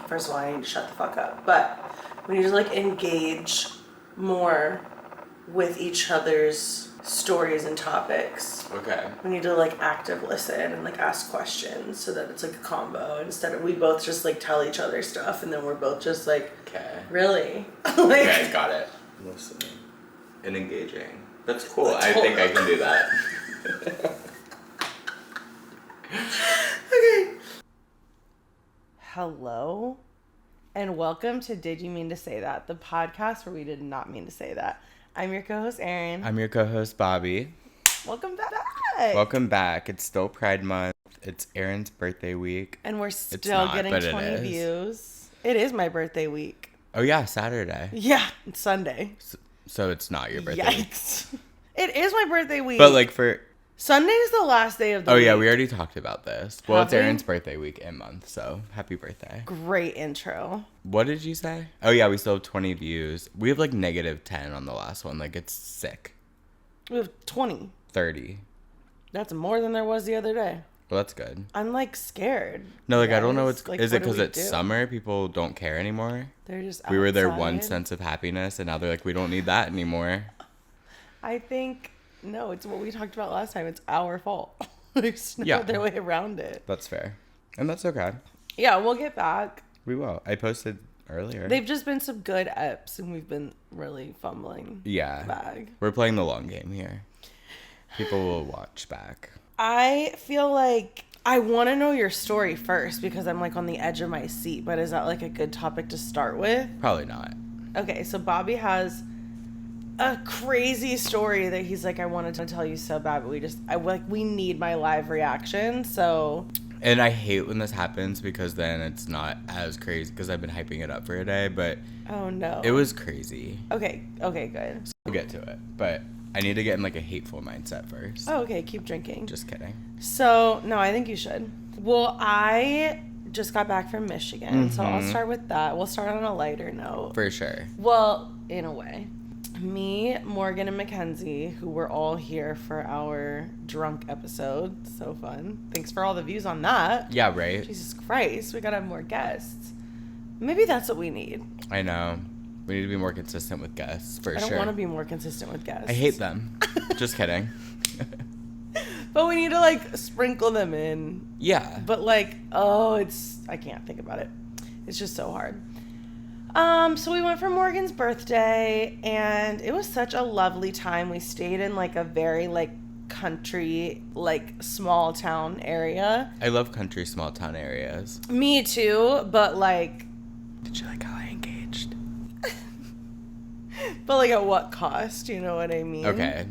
First of all, I need to shut the fuck up. But we need to, like, engage more with each other's stories and topics. Okay. We need to, like, active listen and, like, ask questions so that it's, like, a combo. Instead of we both just, like, tell each other stuff and then we're both just, like, okay. Like, okay, got it. Listening. And engaging. That's cool. I think I can do that. Okay. Hello, and welcome to Did You Mean to Say That? The podcast where we did not mean to say that. I'm your co-host, Erin. I'm your co-host, Bobby. Welcome back. Welcome back. It's still Pride Month. It's Erin's birthday week. And we're still getting 20 views. It is my birthday week. Oh, yeah, Saturday. Yeah, it's Sunday. So it's not your birthday Yikes. Week. It is my birthday week. But, like, for... Sunday is the last day of the week. Oh, yeah, we already talked about this. Well, it's Erin's birthday week and month, so happy birthday. Great intro. What did you say? Oh, yeah, we still have 20 views. We have, like, negative 10 on the last one. Like, it's sick. We have 20. 30. That's more than there was the other day. Well, that's good. I'm, like, scared. No, like, I don't know what's... Like, is it because it's summer? People don't care anymore? They're just outside. We were their one sense of happiness, and now they're like, we don't need that anymore. I think... No, it's what we talked about last time. It's our fault. There's no other way around it. That's fair. And that's okay. Yeah, we'll get back. We will. I posted earlier. They've just been some good eps, and we've been really fumbling. Yeah. Bag. We're playing the long game here. People will watch back. I feel like I want to know your story first because I'm, like, on the edge of my seat. But is that, like, a good topic to start with? Probably not. Okay, so Bobby has... a crazy story that he's like, I wanted to tell you so bad, but we need my live reaction. So, and I hate when this happens because then it's not as crazy because I've been hyping it up for a day, but oh no, it was crazy. Okay, good. So we'll get to it, but I need to get in, like, a hateful mindset first. Oh, okay, keep drinking. Just kidding. So, no, I think you should. Well, I just got back from Michigan, so I'll start with that. We'll start on a lighter note. For sure. Well, in a way. Me, Morgan, and Mackenzie, who were all here for our drunk episode. So fun. Thanks for all the views on that. Yeah, right? Jesus Christ, we gotta have more guests. Maybe that's what we need. I know. We need to be more consistent with guests, for sure. I don't want to be more consistent with guests. I hate them. Just kidding. But we need to, like, sprinkle them in. Yeah. But, like, I can't think about it. It's just so hard. So we went for Morgan's birthday, and it was such a lovely time. We stayed in, like, a very, like, country, like, small town area. I love country small town areas. Me too, but, like... Did you like how I engaged? But, like, at what cost? You know what I mean? Okay.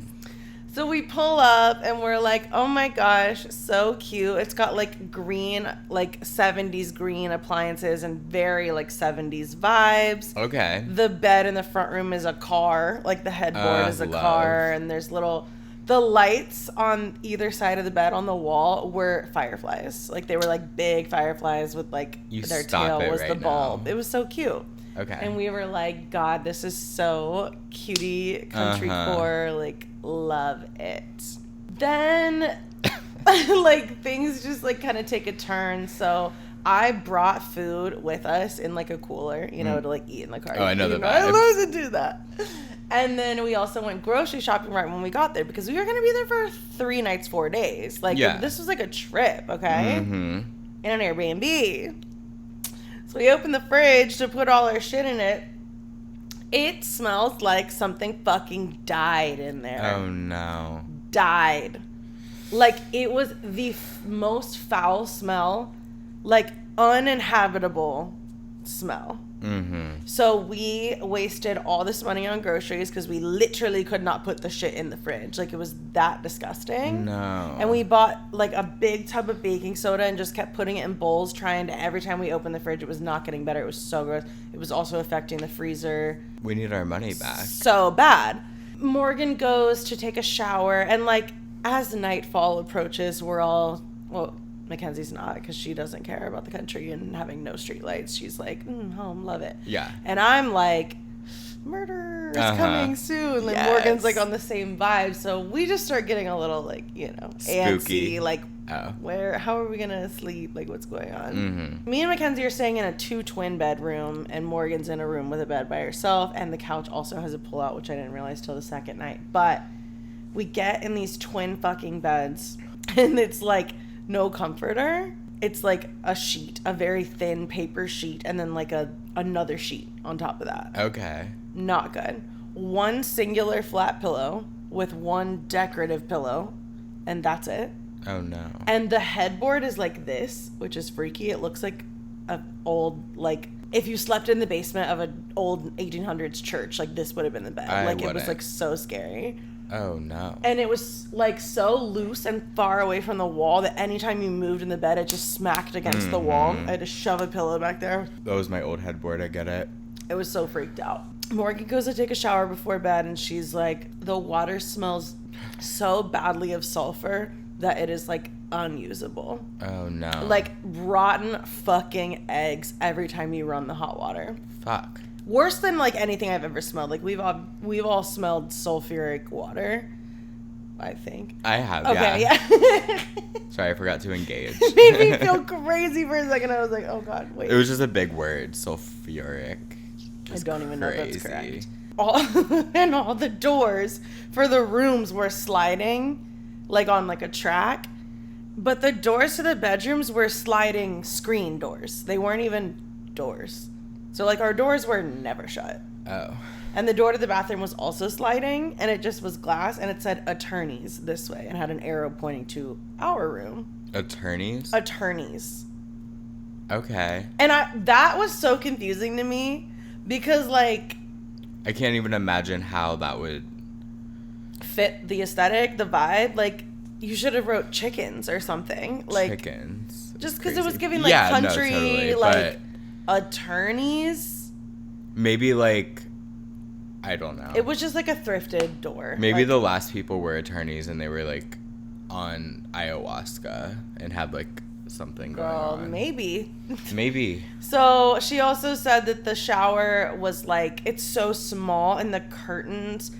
So we pull up and we're like, oh my gosh, so cute. It's got, like, green, like 70s green appliances and very, like, 70s vibes. Okay. The bed in the front room is a car. Like, the headboard is a car. And there's the lights on either side of the bed on the wall were fireflies. Like, they were, like, big fireflies with, like, their tail was the bulb. Now. It was so cute. Okay. And we were like, God, this is so cutie country core. Like, love it. Then, like, things just, like, kind of take a turn. So I brought food with us in, like, a cooler, you know, to, like, eat in the car. Oh, I know the vibe. I love to do that. And then we also went grocery shopping right when we got there because we were going to be there for 3 nights, 4 days. Like, this was like a trip, okay? Mm-hmm. In an Airbnb. So we opened the fridge to put all our shit in it. It smells like something fucking died in there. Oh, no. Died. Like, it was the most foul smell. Like, uninhabitable smell. Mm-hmm. So we wasted all this money on groceries because we literally could not put the shit in the fridge. Like, it was that disgusting. No. And we bought, like, a big tub of baking soda and just kept putting it in bowls, trying to, every time we opened the fridge, it was not getting better. It was so gross. It was also affecting the freezer. We need our money back. So bad. Morgan goes to take a shower, and, like, as nightfall approaches, we're all, well, Mackenzie's not, because she doesn't care about the country and having no street lights. She's like, home, love it. Yeah. And I'm like, murder is coming soon. Like, Morgan's, like, on the same vibe. So we just start getting a little, like, you know, spooky. antsy, like, Oh. How are we gonna sleep? Like, what's going on? Mm-hmm. Me and Mackenzie are staying in a 2 twin bedroom, and Morgan's in a room with a bed by herself, and the couch also has a pull-out, which I didn't realize till the second night. But we get in these twin fucking beds, and it's like no comforter. It's like a sheet, a very thin paper sheet, and then like another sheet on top of that. Okay. Not good. One singular flat pillow with one decorative pillow, and that's it. Oh no. And the headboard is like this, which is freaky. It looks like an old, like, if you slept in the basement of an old 1800s church, like this would have been the bed. It was like so scary. Oh no. And it was like so loose and far away from the wall that anytime you moved in the bed, it just smacked against the wall. I had to shove a pillow back there. That was my old headboard, I get it. It was so freaked out. Morgan goes to take a shower before bed, and she's like, the water smells so badly of sulfur that it is like unusable. Oh no. Like rotten fucking eggs every time you run the hot water. Fuck. Worse than like anything I've ever smelled. Like we've all smelled sulfuric water, I think. I have. Okay, yeah. Sorry, I forgot to engage. It made me feel crazy for a second. I was like, oh god, wait. It was just a big word, sulfuric. I don't even know if that's correct. All the doors for the rooms were sliding, like on like a track, but the doors to the bedrooms were sliding screen doors. They weren't even doors. So like our doors were never shut. Oh. And the door to the bathroom was also sliding, and it just was glass, and it said attorneys this way and had an arrow pointing to our room. Attorneys? Attorneys. Okay. And that was so confusing to me because like I can't even imagine how that would fit the aesthetic, the vibe. Like you should have wrote chickens or something. Like chickens. Just because it was giving like country, no, totally, like attorneys. Maybe like I don't know. It was just like a thrifted door. Maybe like, the last people were attorneys and they were like on ayahuasca and had like something going on. Maybe. Maybe. So she also said that the shower was like, it's so small and the curtains,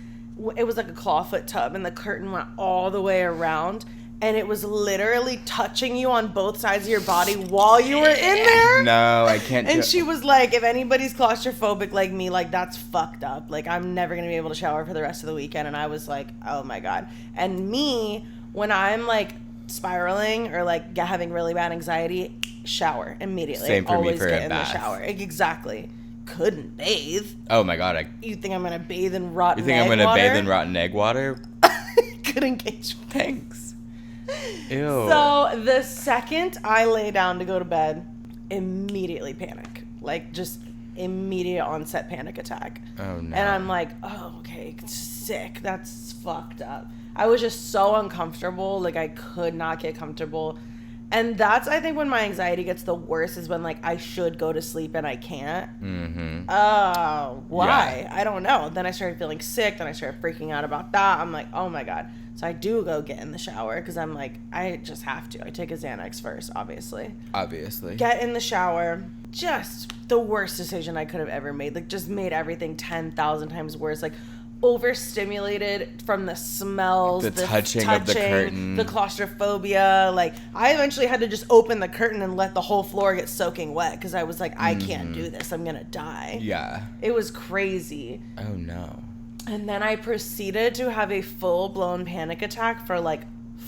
it was like a clawfoot tub and the curtain went all the way around and it was literally touching you on both sides of your body while you were in there. No, I can't. And she was like, if anybody's claustrophobic like me, like that's fucked up. Like I'm never going to be able to shower for the rest of the weekend. And I was like, oh my God. And me, when I'm like spiraling or like having really bad anxiety, shower immediately. Same for always me for get a in bath. the shower. Exactly. Couldn't bathe. Oh my God. You think I'm gonna bathe in rotten egg water? You think I'm gonna bathe in rotten egg water? Good engagement. Thanks. Ew. So the second I lay down to go to bed, immediately panic. Like just immediate onset panic attack. Oh no. And I'm like, oh, okay, sick. That's fucked up. I was just so uncomfortable. Like I could not get comfortable. And that's, I think, when my anxiety gets the worst is when like I should go to sleep and I can't. Mm-hmm. Oh, why? Yeah. I don't know. Then I started feeling sick. Then I started freaking out about that. I'm like, oh my God. So I do go get in the shower because I'm like, I just have to. I take a Xanax first, obviously. Get in the shower. Just the worst decision I could have ever made. Like just made everything 10,000 times worse. Like overstimulated from the smells, the touching of the curtain, the claustrophobia. Like I eventually had to just open the curtain and let the whole floor get soaking wet because I was like, I can't do this. I'm gonna die. Yeah. It was crazy. Oh no. And then I proceeded to have a full-blown panic attack for like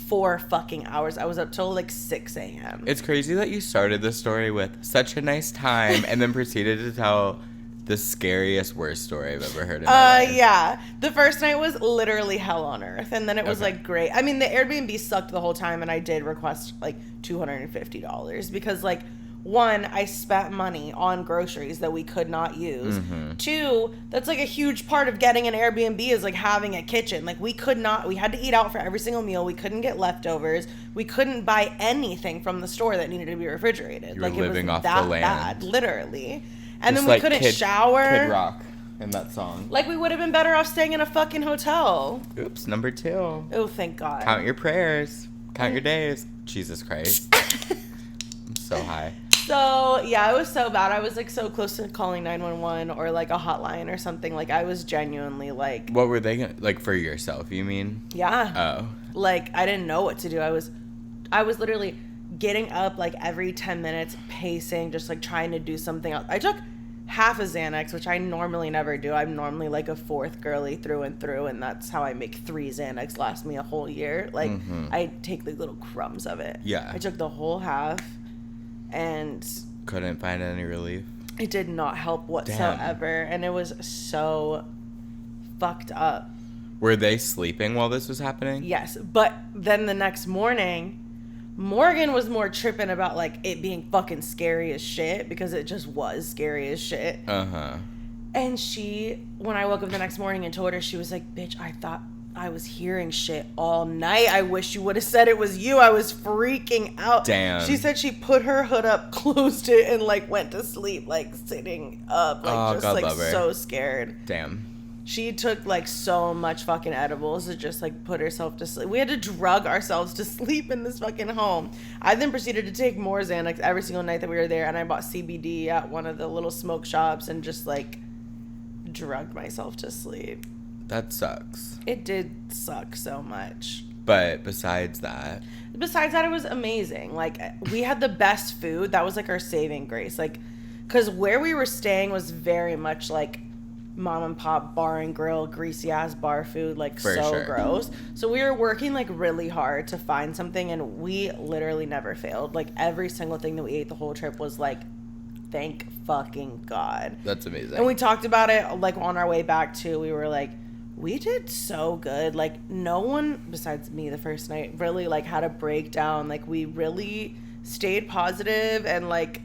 4 fucking hours. I was up till like 6 a.m. It's crazy that you started the story with such a nice time and then proceeded to tell the scariest, worst story I've ever heard in my life. Yeah. The first night was literally hell on earth. And then it was like great. I mean, the Airbnb sucked the whole time and I did request like $250 because like, 1, I spent money on groceries that we could not use. Mm-hmm. 2, that's like a huge part of getting an Airbnb is like having a kitchen. Like we had to eat out for every single meal. We couldn't get leftovers. We couldn't buy anything from the store that needed to be refrigerated. You were like living it was off that the land. bad, literally. And just then we like couldn't shower. Kid Rock in that song. Like we would have been better off staying in a fucking hotel. Oops, number 2. Oh, thank God. Count your prayers. Count your days. Jesus Christ. I'm so high. So, yeah, it was so bad. I was, like, so close to calling 911 or, like, a hotline or something. Like, I was genuinely, like... What were they gonna... Like, for yourself, you mean? Yeah. Oh. Like, I didn't know what to do. I was literally getting up like every 10 minutes, pacing, just like trying to do something else. I took half a Xanax, which I normally never do. I'm normally like a fourth girly through and through, and that's how I make 3 Xanax last me a whole year. Like, I take like little crumbs of it. Yeah. I took the whole half, and couldn't find any relief. It did not help whatsoever. Damn. And it was so fucked up. Were they sleeping while this was happening? Yes. But then the next morning, Morgan was more tripping about, like, it being fucking scary as shit, because it just was scary as shit. Uh-huh. And when I woke up the next morning and told her, she was like, bitch, I thought I was hearing shit all night. I wish you would have said it was you. I was freaking out. Damn. She said she put her hood up, closed it, and, like, went to sleep, like, sitting up, like, just, God, like, so scared. Damn. She took, like, so much fucking edibles to just, like, put herself to sleep. We had to drug ourselves to sleep in this fucking home. I then proceeded to take more Xanax every single night that we were there, and I bought CBD at one of the little smoke shops and just, like, drugged myself to sleep. That sucks. It did suck so much. But besides that, it was amazing. Like, we had the best food. That was, like, our saving grace. Like, because where we were staying was very much, like, mom and pop bar and grill, greasy ass bar food, like, For so sure. gross. So we were working, like, really hard to find something, and we literally never failed. Like, every single thing that we ate the whole trip was, like, thank fucking God. That's amazing. And we talked about it, like, on our way back, too. We were like, we did so good. Like, no one besides me the first night really, like, had a breakdown. Like, we really stayed positive, and, like,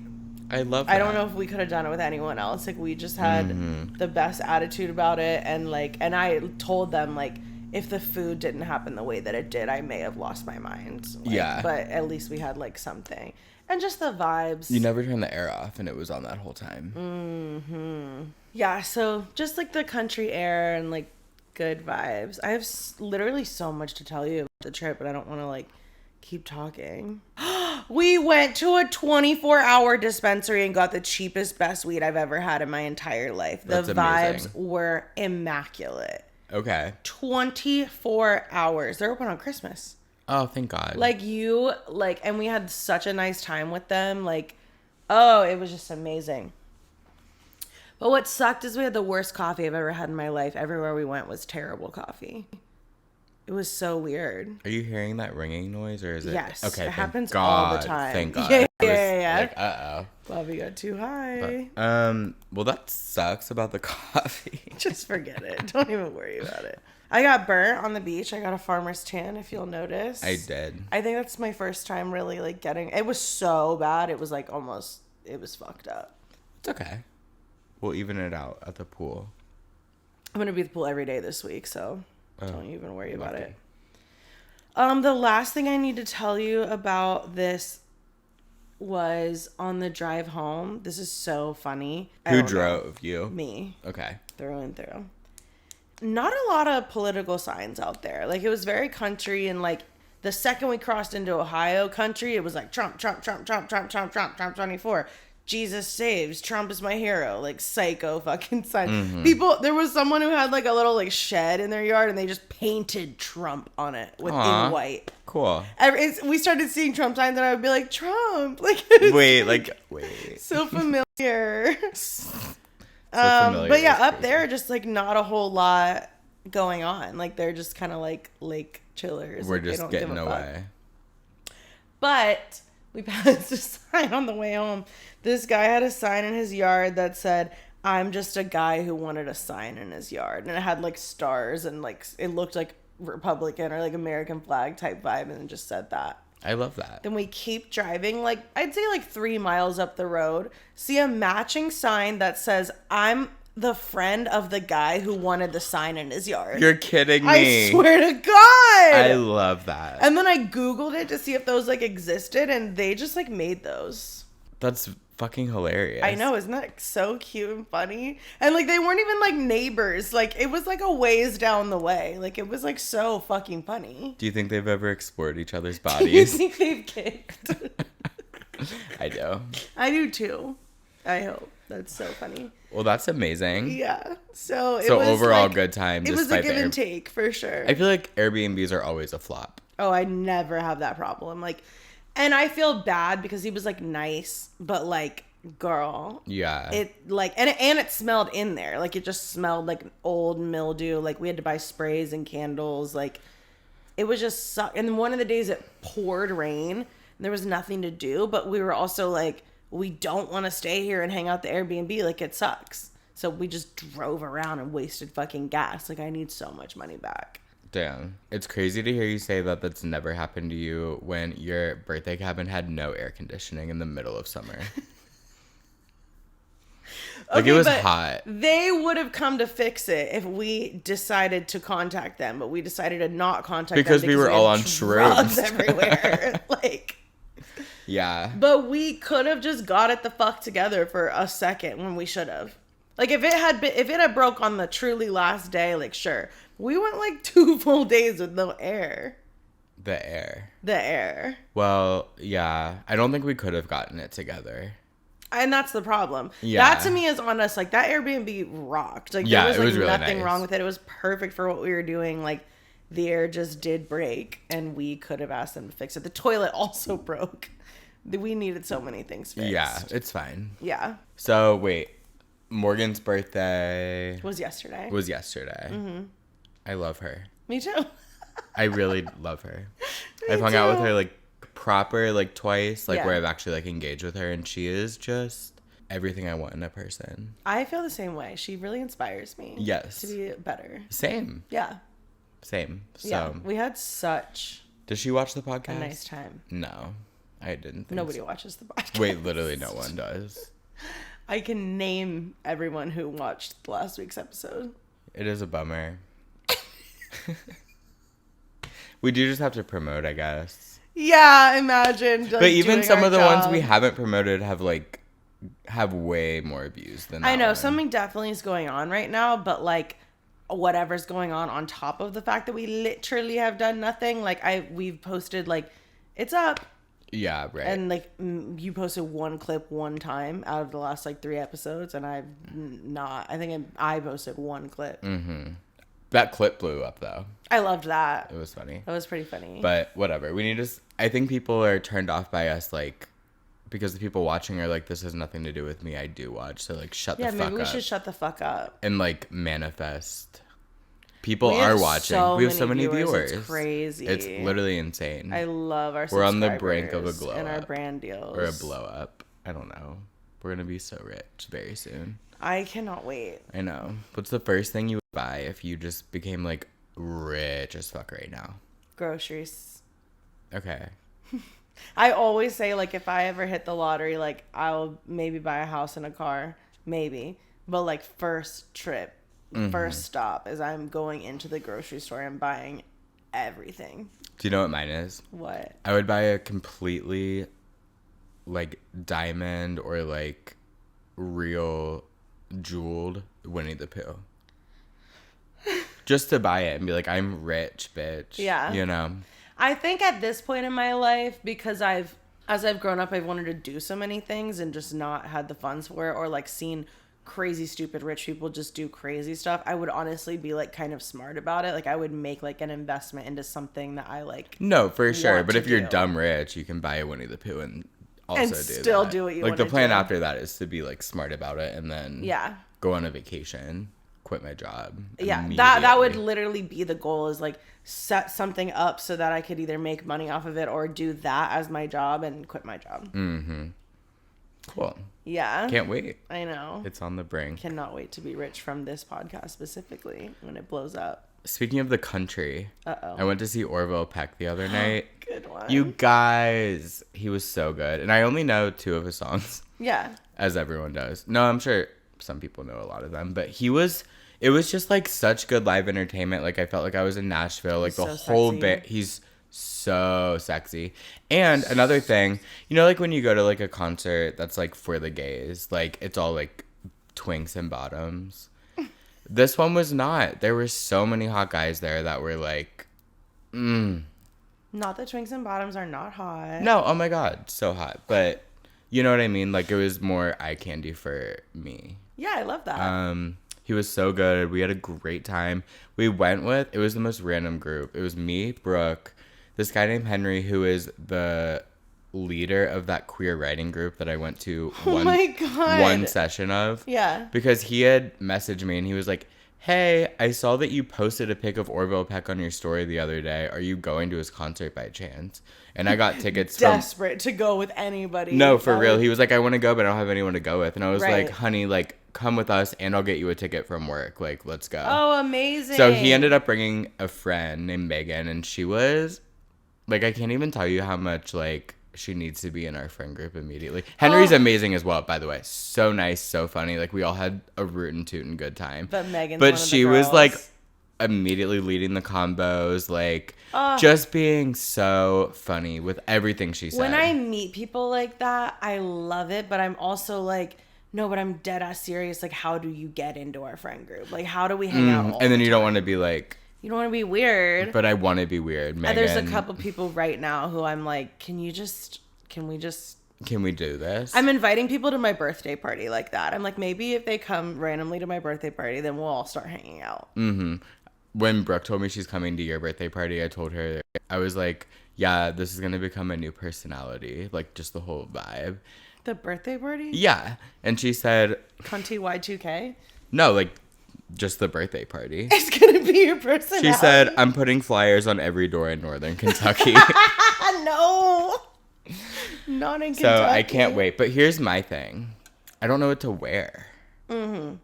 I love that. I don't know if we could have done it with anyone else. Like, we just had the best attitude about it. And, like, and I told them, like, if the food didn't happen the way that it did, I may have lost my mind. Like, yeah. But at least we had, like, something. And just the vibes. You never turned the air off, and it was on that whole time. Mm-hmm. Yeah, so just, like, the country air and, like, good vibes. I have literally so much to tell you about the trip, but I don't want to, like, keep talking. We went to a 24-hour dispensary and got the cheapest, best weed I've ever had in my entire life. The vibes were immaculate. Okay. 24 hours. They're open on Christmas. Oh, thank God. Like, and we had such a nice time with them. Like, oh, it was just amazing. But what sucked is we had the worst coffee I've ever had in my life. Everywhere we went was terrible coffee. It was so weird. Are you hearing that ringing noise, or is it? Yes. Okay. It happens all the time. Thank God. Yeah. Like, uh-oh. Bobby got too high. But, well, that sucks about the coffee. Just forget it. Don't even worry about it. I got burnt on the beach. I got a farmer's tan, if you'll notice. I did. I think that's my first time really, like, getting... It was so bad. It was, like, almost... It was fucked up. It's okay. We'll even it out at the pool. I'm going to be at the pool every day this week, so... Don't even worry about lucky. it. The last thing I need to tell you about this was on the drive home. This is so funny. Who drove? You? Me. Okay. Through and through. Not a lot of political signs out there. Like, it was very country, and, like, the second we crossed into Ohio country, it was like Trump, Trump, Trump, Trump, Trump, Trump, Trump, Trump 24. Jesus saves. Trump is my hero. Like, psycho fucking sign. Mm-hmm. People, there was someone who had, like, a little, like, shed in their yard, and they just painted Trump on it in white. Cool. We started seeing Trump signs, and I would be like, Trump. Like, wait. So familiar. Familiar. But yeah, up there, just, like, not a whole lot going on. Like, they're just kind of like lake chillers. We're like, just getting away. But we passed a sign on the way home. This guy had a sign in his yard that said, I'm just a guy who wanted a sign in his yard. And it had, like, stars, and, like, it looked like Republican or, like, American flag type vibe, and it just said that. I love that. Then we keep driving, like, I'd say, like, 3 miles up the road, see a matching sign that says, I'm the friend of the guy who wanted the sign in his yard. You're kidding me. I swear to God. I love that. And then I Googled it to see if those, like, existed, and they just, like, made those. That's fucking hilarious. I know, isn't that so cute and funny? And, like, they weren't even, like, neighbors. Like, it was, like, a ways down the way. Like, it was, like, so fucking funny. Do you think they've ever explored each other's Do you bodies? think they've kicked? I do. I do, too. I hope. That's so funny. Well, that's amazing. Yeah. So it so was overall, like, good time. It was a despite give and take, for sure. I feel like Airbnbs are always a flop. Oh, I never have that problem. Like, and I feel bad because he was like nice, but like, girl, Yeah. it like, and it smelled in there. Like, it just smelled like old mildew. Like, we had to buy sprays and candles. Like, it was just and one of the days it poured rain and there was nothing to do, but we were also like, we don't want to stay here and hang out the Airbnb. Like, it sucks. So we just drove around and wasted fucking gas. Like, I need so much money back. Damn. It's crazy to hear you say that that's never happened to you when your birthday cabin had no air conditioning in the middle of summer. Like, Okay, it was hot. They would have come to fix it if we decided to contact them, but we decided to not contact them because we were all on drugs shrooms everywhere. Like, yeah. but we could have just got it the fuck together for a second when we should have. Like, if it had broke on the truly last day, like, sure. We went like 2 full days with no air. The air. Well, yeah. I don't think we could have gotten it together. And that's the problem. Yeah. That to me is on us. Like, that Airbnb rocked. Like, yeah, there was like really nothing nice. wrong with it. It was perfect for what we were doing. Like, the air just did break and we could have asked them to fix it. The toilet also broke. We needed so many things fixed. Yeah, it's fine. Yeah. So, wait. Morgan's birthday Was yesterday. Mm-hmm. I love her. Me too. I really love her. Me I've hung out with too. her like proper like twice, like Yeah. where I've actually like engaged with her, and she is just everything I want in a person. I feel the same way. She really inspires me. Yes. To be better. Same. Yeah. Same. So Yeah. We had such does she watch the podcast? a nice time. No. I didn't think Nobody so. watches the podcast. Wait, literally no one does. I can name everyone who watched last week's episode. It is a bummer. We do just have to promote, I guess. Yeah, imagine. Like, But even doing some our of the ones we job. haven't promoted have way more views than that I know one. something definitely is going on right now, but like whatever's going on top of the fact that we literally have done nothing. Like we've posted like it's up, Yeah, right. and like you posted one clip one time out of the last like 3 episodes, and I've not. I think I posted one clip. Mm-hmm. That clip blew up though. I loved that. It was funny. That was pretty funny. But whatever. We need to. I think people are turned off by us, like, because the people watching are like, this has nothing to do with me. I do watch. So, like, shut the fuck up. Yeah, maybe we should shut the fuck up. And, like, manifest. People We are have watching. so We have so many many viewers. It's crazy. It's literally insane. I love our We're on the brink of a subscribers glow and our up. brand deals. Or a blow up. I don't know. We're going to be so rich very soon. I cannot wait. I know. What's the first thing you would buy if you just became, like, rich as fuck right now? Groceries. Okay. I always say, like, if I ever hit the lottery, like, I'll maybe buy a house and a car. Maybe. But, like, first trip, first stop is I'm going into the grocery store and buying everything. Do you know what mine is? What? I would buy a completely, like, diamond or, like, real jeweled Winnie the Pooh. Just to buy it and be like, I'm rich, bitch. Yeah. You know? I think at this point in my life, because as I've grown up, I've wanted to do so many things and just not had the funds for it, or like seen crazy, stupid rich people just do crazy stuff. I would honestly be like kind of smart about it. Like I would make like an investment into something that I like. No, for sure. want But to if you're do. dumb rich, you can buy a Winnie the Pooh and also And do still that. do what you Like the wanna plan do. after that is to be like smart about it and then Yeah. go on a vacation, quit my job. Yeah, that would immediately. literally be the goal, is like set something up so that I could either make money off of it or do that as my job and quit my job. Cool. Yeah. Can't wait. I know. It's on the brink. Cannot wait to be rich from this podcast specifically when it blows up. Speaking of the country, Uh-oh. I went to see Orville Peck the other night. Good one. You guys, he was so good. And I only know 2 of his songs, Yeah. as everyone does. No, I'm sure some people know a lot of them. But it was just like such good live entertainment. Like I felt like I was in Nashville. Like He's the so whole sexy. bit, he's so sexy. And another thing, you know, like when you go to like a concert that's like for the gays, like it's all like twinks and bottoms. This one was not. There were so many hot guys there that were like, Not that twinks and bottoms are not hot. no, oh my God, so hot. But you know what I mean? Like it was more eye candy for me. Yeah, I love that. He was so good. We had a great time. It was the most random group. It was me, Brooke, this guy named Henry, who is the leader of that queer writing group that I went to one session of. Yeah. Because he had messaged me and he was like, hey, I saw that you posted a pic of Orville Peck on your story the other day. Are you going to his concert by chance? And I got tickets desperate to go with anybody. No, for real. He was like, I want to go, but I don't have anyone to go with. And I was like, honey, like, come with us and I'll get you a ticket from work. Like, let's go. Oh, amazing. So he ended up bringing a friend named Megan, and she was, like, I can't even tell you how much, like, she needs to be in our friend group immediately. Henry's amazing as well, by the way. So nice, so funny. Like, we all had a rootin' tootin' good time. But Megan's But one of she the girls. was, like, immediately leading the combos, like, just being so funny with everything she said. When I meet people like that, I love it, but I'm also like, no, but I'm dead ass serious. Like, how do you get into our friend group? Like, how do we hang out all and then the you time? don't want to be like... You don't want to be weird. But I want to be weird, Megan. There's a couple people right now who I'm like, can we do this? I'm inviting people to my birthday party like that. I'm like, maybe if they come randomly to my birthday party, then we'll all start hanging out. Mm-hmm. When Brooke told me she's coming to your birthday party, I told her, I was like, yeah, this is going to become a new personality. Like, just the whole vibe. The birthday party? Yeah. And she said... Cunty Y2K? No, like, just the birthday party. It's going to be your personality. She said, I'm putting flyers on every door in Northern Kentucky. No. Not in Kentucky. So I can't wait. But here's my thing. I don't know what to wear. Mm-hmm.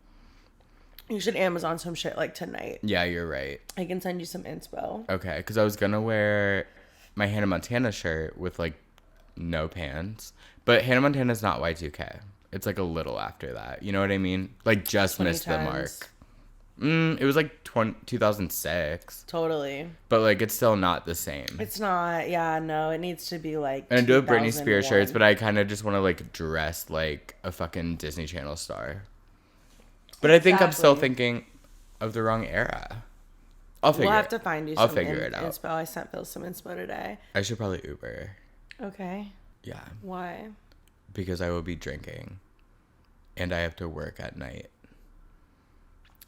You should Amazon some shit like tonight. Yeah, you're right. I can send you some inspo. Okay, because I was going to wear my Hannah Montana shirt with, like, no pants. But Hannah Montana's not Y2K. It's, like, a little after that. You know what I mean? Like, just missed the mark. It was, like, 2006. Totally. But, like, it's still not the same. It's not. Yeah, no. It needs to be, like, And I do have Britney Spears shirts, but I kind of just want to, like, dress like a fucking Disney Channel star. But I think I'm still thinking of the wrong era. We'll have to find you some inspo. I sent Phil some inspo today. I should probably Uber. Okay. Yeah. Why? Because I will be drinking. And I have to work at night.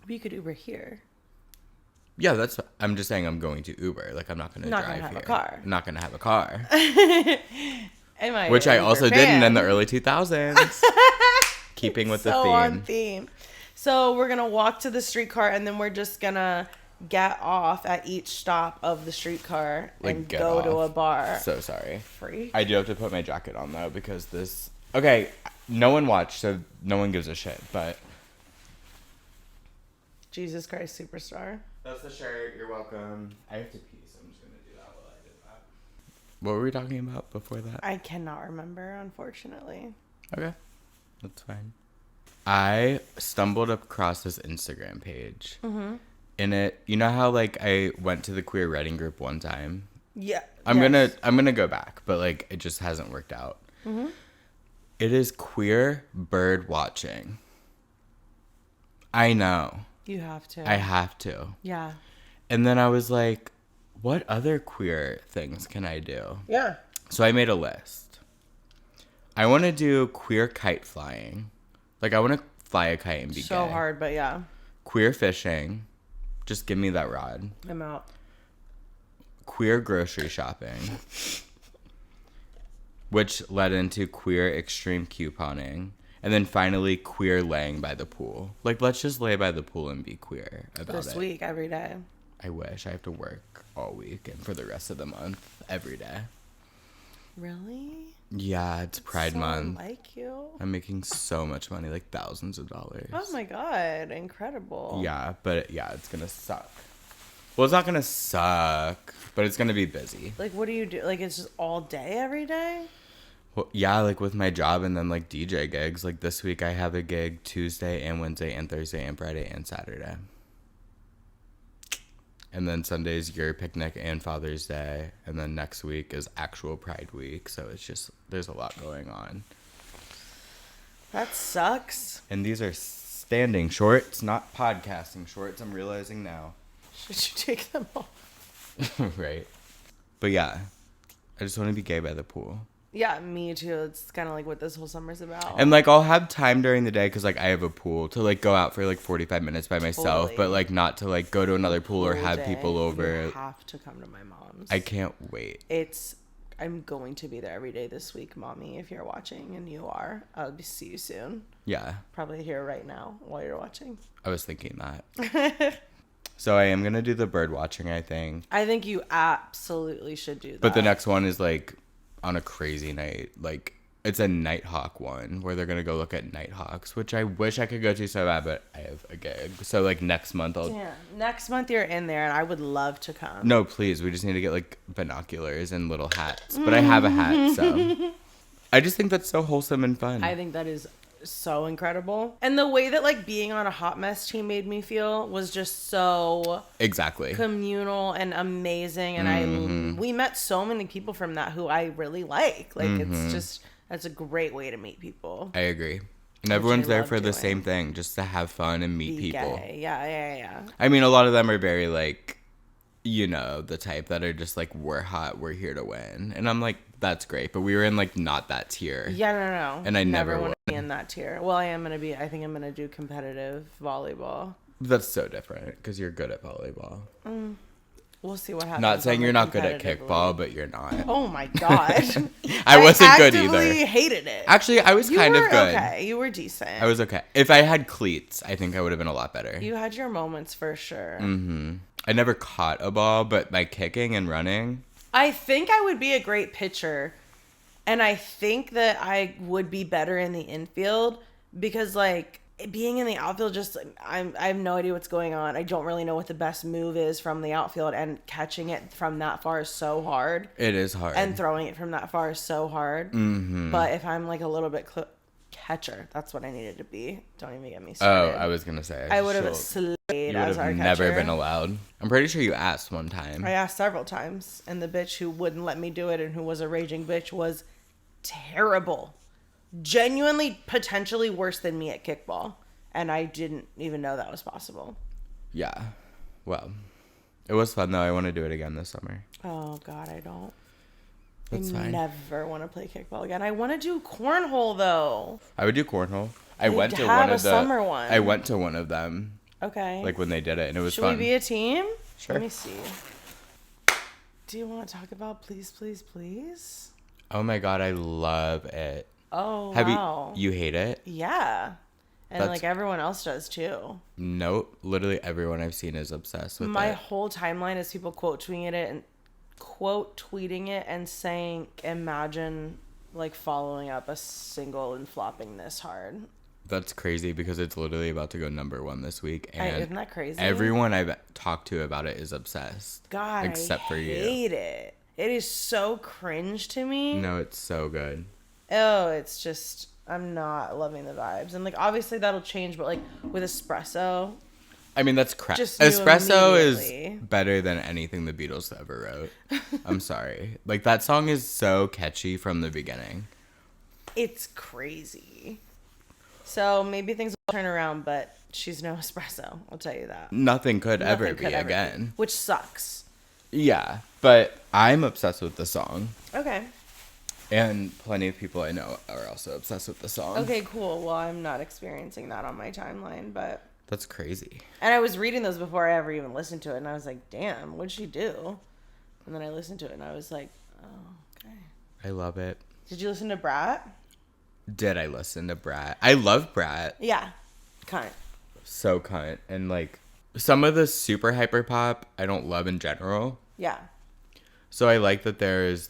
But you could Uber here. Yeah, I'm just saying I'm going to Uber. Like, I'm not going to drive here. Not going to have a car. I'm not going to have a car. Which I also didn't in the early 2000s. Keeping with the theme. On theme. So we're going to walk to the streetcar, and then we're just going to get off at each stop of the streetcar and go to a bar. So sorry. Free? I do have to put my jacket on, though, because this... Okay, no one watched, so no one gives a shit, but... Jesus Christ Superstar. That's the shirt. You're welcome. I have to pee, so I'm just going to do that while I do that. What were we talking about before that? I cannot remember, unfortunately. Okay. That's fine. I stumbled across this Instagram page. Mm-hmm. In it, you know how, like, I went to the queer writing group one time? Yeah. I'm gonna go back, but, like, it just hasn't worked out. Mm-hmm. It is queer bird watching. I know. You have to. I have to. Yeah. And then I was like, what other queer things can I do? Yeah. So I made a list. I want to do queer kite flying. Like, I want to fly a kite and be gay. So hard, but yeah. Queer fishing. Just give me that rod. I'm out. Queer grocery shopping. Which led into queer extreme couponing. And then finally, queer laying by the pool. Like, let's just lay by the pool and be queer about it. This week, every day. I wish. I have to work all week and for the rest of the month, every day. Really? Yeah, it's Pride Month. Like you. I'm making so much money, like thousands of dollars. Oh my God, incredible. Yeah, but yeah, it's gonna suck. Well, it's not gonna suck, but it's gonna be busy. Like, what do you do? Like, it's just all day, every day? Well, yeah, like with my job and then like DJ gigs. Like this week I have a gig Tuesday and Wednesday and Thursday and Friday and Saturday. And then Sunday's your picnic and Father's Day. And then next week is actual Pride Week. So it's just, there's a lot going on. That sucks. And these are standing shorts, not podcasting shorts. I'm realizing now. Should you take them off? Right. But yeah, I just want to be gay by the pool. Yeah, me too. It's kind of like what this whole summer's about. And, like, I'll have time during the day because, like, I have a pool to, like, go out for, like, 45 minutes by myself. Totally. But, like, not to, like, go to another pool or have people over. You have to come to my mom's. I can't wait. I'm going to be there every day this week, Mommy, if you're watching, and you are. I'll see you soon. Yeah. Probably here right now while you're watching. I was thinking that. So I am going to do the bird watching, I think. I think you absolutely should do that. But the next one is, like, on a crazy night. Like, it's a nighthawk one where they're going to go look at nighthawks, which I wish I could go to so bad, but I have a gig. So, like, next month next month you're in there, and I would love to come. No, please. We just need to get, like, binoculars and little hats. But I have a hat, so. I just think that's so wholesome and fun. I think that is so incredible. And the way that, like, being on a hot mess team made me feel was just so exactly communal and amazing. And we met so many people from that who I really like. Like, that's a great way to meet people. I agree. And everyone's there for the same thing, just to have fun and meet people. Gay. Yeah. I mean, a lot of them are very, like, you know, the type that are just like, we're hot, we're here to win. And I'm like, that's great. But we were in, like, not that tier. Yeah, no. And I never want would. to be in that tier. Well, I think I'm going to do competitive volleyball. That's so different because you're good at volleyball. We'll see what happens. Not saying you're not good at kickball, but you're not. Oh my god. I wasn't good either. I hated it. Actually, I was kind of good. Okay, you were decent. I was okay. If I had cleats, I think I would have been a lot better. You had your moments for sure. I never caught a ball, but by kicking and running. I think I would be a great pitcher. And I think that I would be better in the infield because, like, being in the outfield, just I have no idea what's going on. I don't really know what the best move is from the outfield, and catching it from that far is so hard. It is hard. And throwing it from that far is so hard. But if I'm, like, a little bit catcher, that's what I needed to be. Don't even get me started. Oh, I was gonna say. I would have slayed as our catcher. Never been allowed. I'm pretty sure you asked one time. I asked several times, and the bitch who wouldn't let me do it and who was a raging bitch was terrible. Genuinely, potentially worse than me at kickball. And I didn't even know that was possible. Yeah. Well, it was fun, though. I want to do it again this summer. Oh, God, I don't. That's fine. I never want to play kickball again. I want to do cornhole, though. I would do cornhole. I went to summer one. I went to one of them. Okay. Like when they did it, and it was fun. Should we be a team? Sure. Let me see. Do you want to talk about Please, Please, Please? Oh my God, I love it. Oh, wow. You hate it? Yeah. And like everyone else does too. Nope. Literally everyone I've seen is obsessed with it. My whole timeline is people quote tweeting it and saying, imagine like following up a single and flopping this hard. That's crazy because it's literally about to go #1 this week. And isn't that crazy? Everyone I've talked to about it is obsessed. God, except for you. I hate it. It is so cringe to me. No, it's so good. Oh, it's just, I'm not loving the vibes. And like, obviously that'll change, but like with espresso. I mean, that's crap. Just Espresso is better than anything the Beatles ever wrote. I'm sorry. Like, that song is so catchy from the beginning. It's crazy. So maybe things will turn around, but she's no espresso. I'll tell you that. Nothing could ever be again. Which sucks. Yeah, but I'm obsessed with the song. Okay. And plenty of people I know are also obsessed with the song. Okay, cool. Well, I'm not experiencing that on my timeline, but... That's crazy. And I was reading those before I ever even listened to it, and I was like, damn, what'd she do? And then I listened to it, and I was like, oh, okay. I love it. Did you listen to BRAT? Did I listen to BRAT? I love BRAT. Yeah. Cunt. So cunt. And, like, some of the super hyper pop I don't love in general. Yeah. So I like that there's,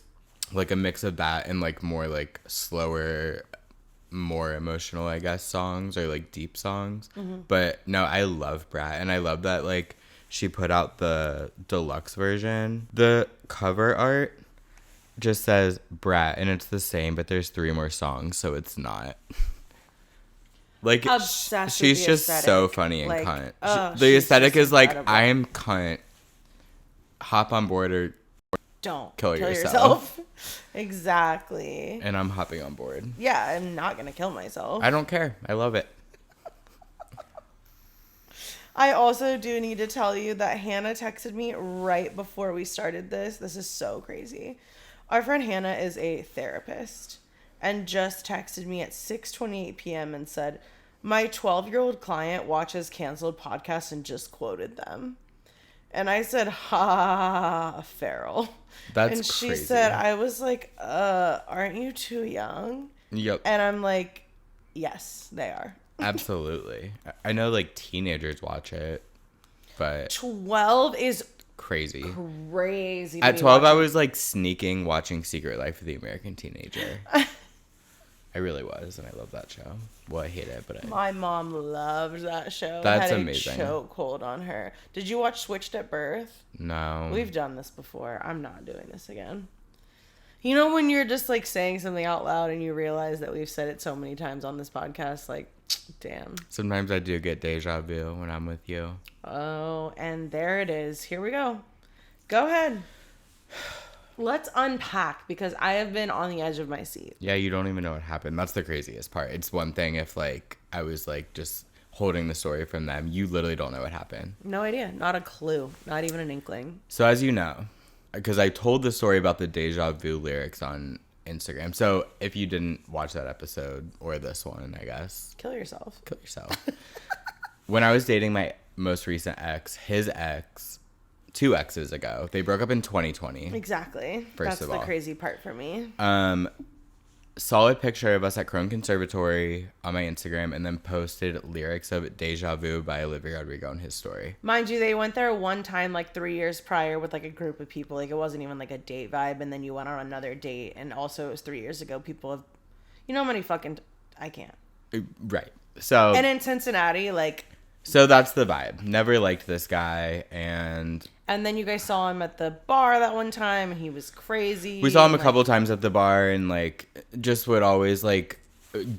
like, a mix of that and, like, more, like, slower, more emotional, I guess, songs or, like, deep songs. Mm-hmm. But, no, I love BRAT. And I love that, like, she put out the deluxe version. The cover art just says BRAT, and it's the same, but there's 3 more songs, so it's not. Like, she's just so funny and like, cunt. Oh, the aesthetic is like, I am cunt. Hop on board or don't kill yourself. Exactly. And I'm hopping on board. Yeah, I'm not gonna kill myself. I don't care. I love it. I also do need to tell you that Hannah texted me right before we started this. This is so crazy. Our friend Hannah is a therapist and just texted me at 6:28 p.m. and said, my 12-year-old client watches canceled podcasts and just quoted them. And I said, ha, feral. That's and she crazy. said, I was like, aren't you too young? Yep. And I'm like, yes, they are. Absolutely. I know like teenagers watch it, but 12 is crazy. Crazy. At 12, I was like sneaking watching Secret Life of the American Teenager. I really was, and I love that show. Well, I hate it, but my mom loved that show. That's I had amazing. A chokehold on her. Did you watch Switched at Birth? No. We've done this before. I'm not doing this again. You know when you're just like saying something out loud and you realize that we've said it so many times on this podcast, like, damn. Sometimes I do get deja vu when I'm with you. Oh, and there it is. Here we go. Go ahead. Let's unpack, because I have been on the edge of my seat. Yeah, you don't even know what happened. That's the craziest part. It's one thing if, like, I was, like, just holding the story from them. You literally don't know what happened. No idea. Not a clue. Not even an inkling. So, as you know, because I told the story about the deja vu lyrics on Instagram. So, if you didn't watch that episode, or this one, I guess. Kill yourself. Kill yourself. When I was dating my most recent ex, his ex... 2 exes ago. They broke up in 2020. Exactly. That's the crazy part for me. Saw a picture of us at Crone Conservatory on my Instagram and then posted lyrics of Deja Vu by Olivia Rodrigo on his story. Mind you, they went there one time like 3 years prior with like a group of people. Like it wasn't even like a date vibe, and then you went on another date, and also it was 3 years ago. People have, you know how many fucking, I can't. Right. So. And in Cincinnati, like. So that's the vibe. Never liked this guy, and then you guys saw him at the bar that one time, and he was crazy. We saw him a couple times at the bar, and like just would always like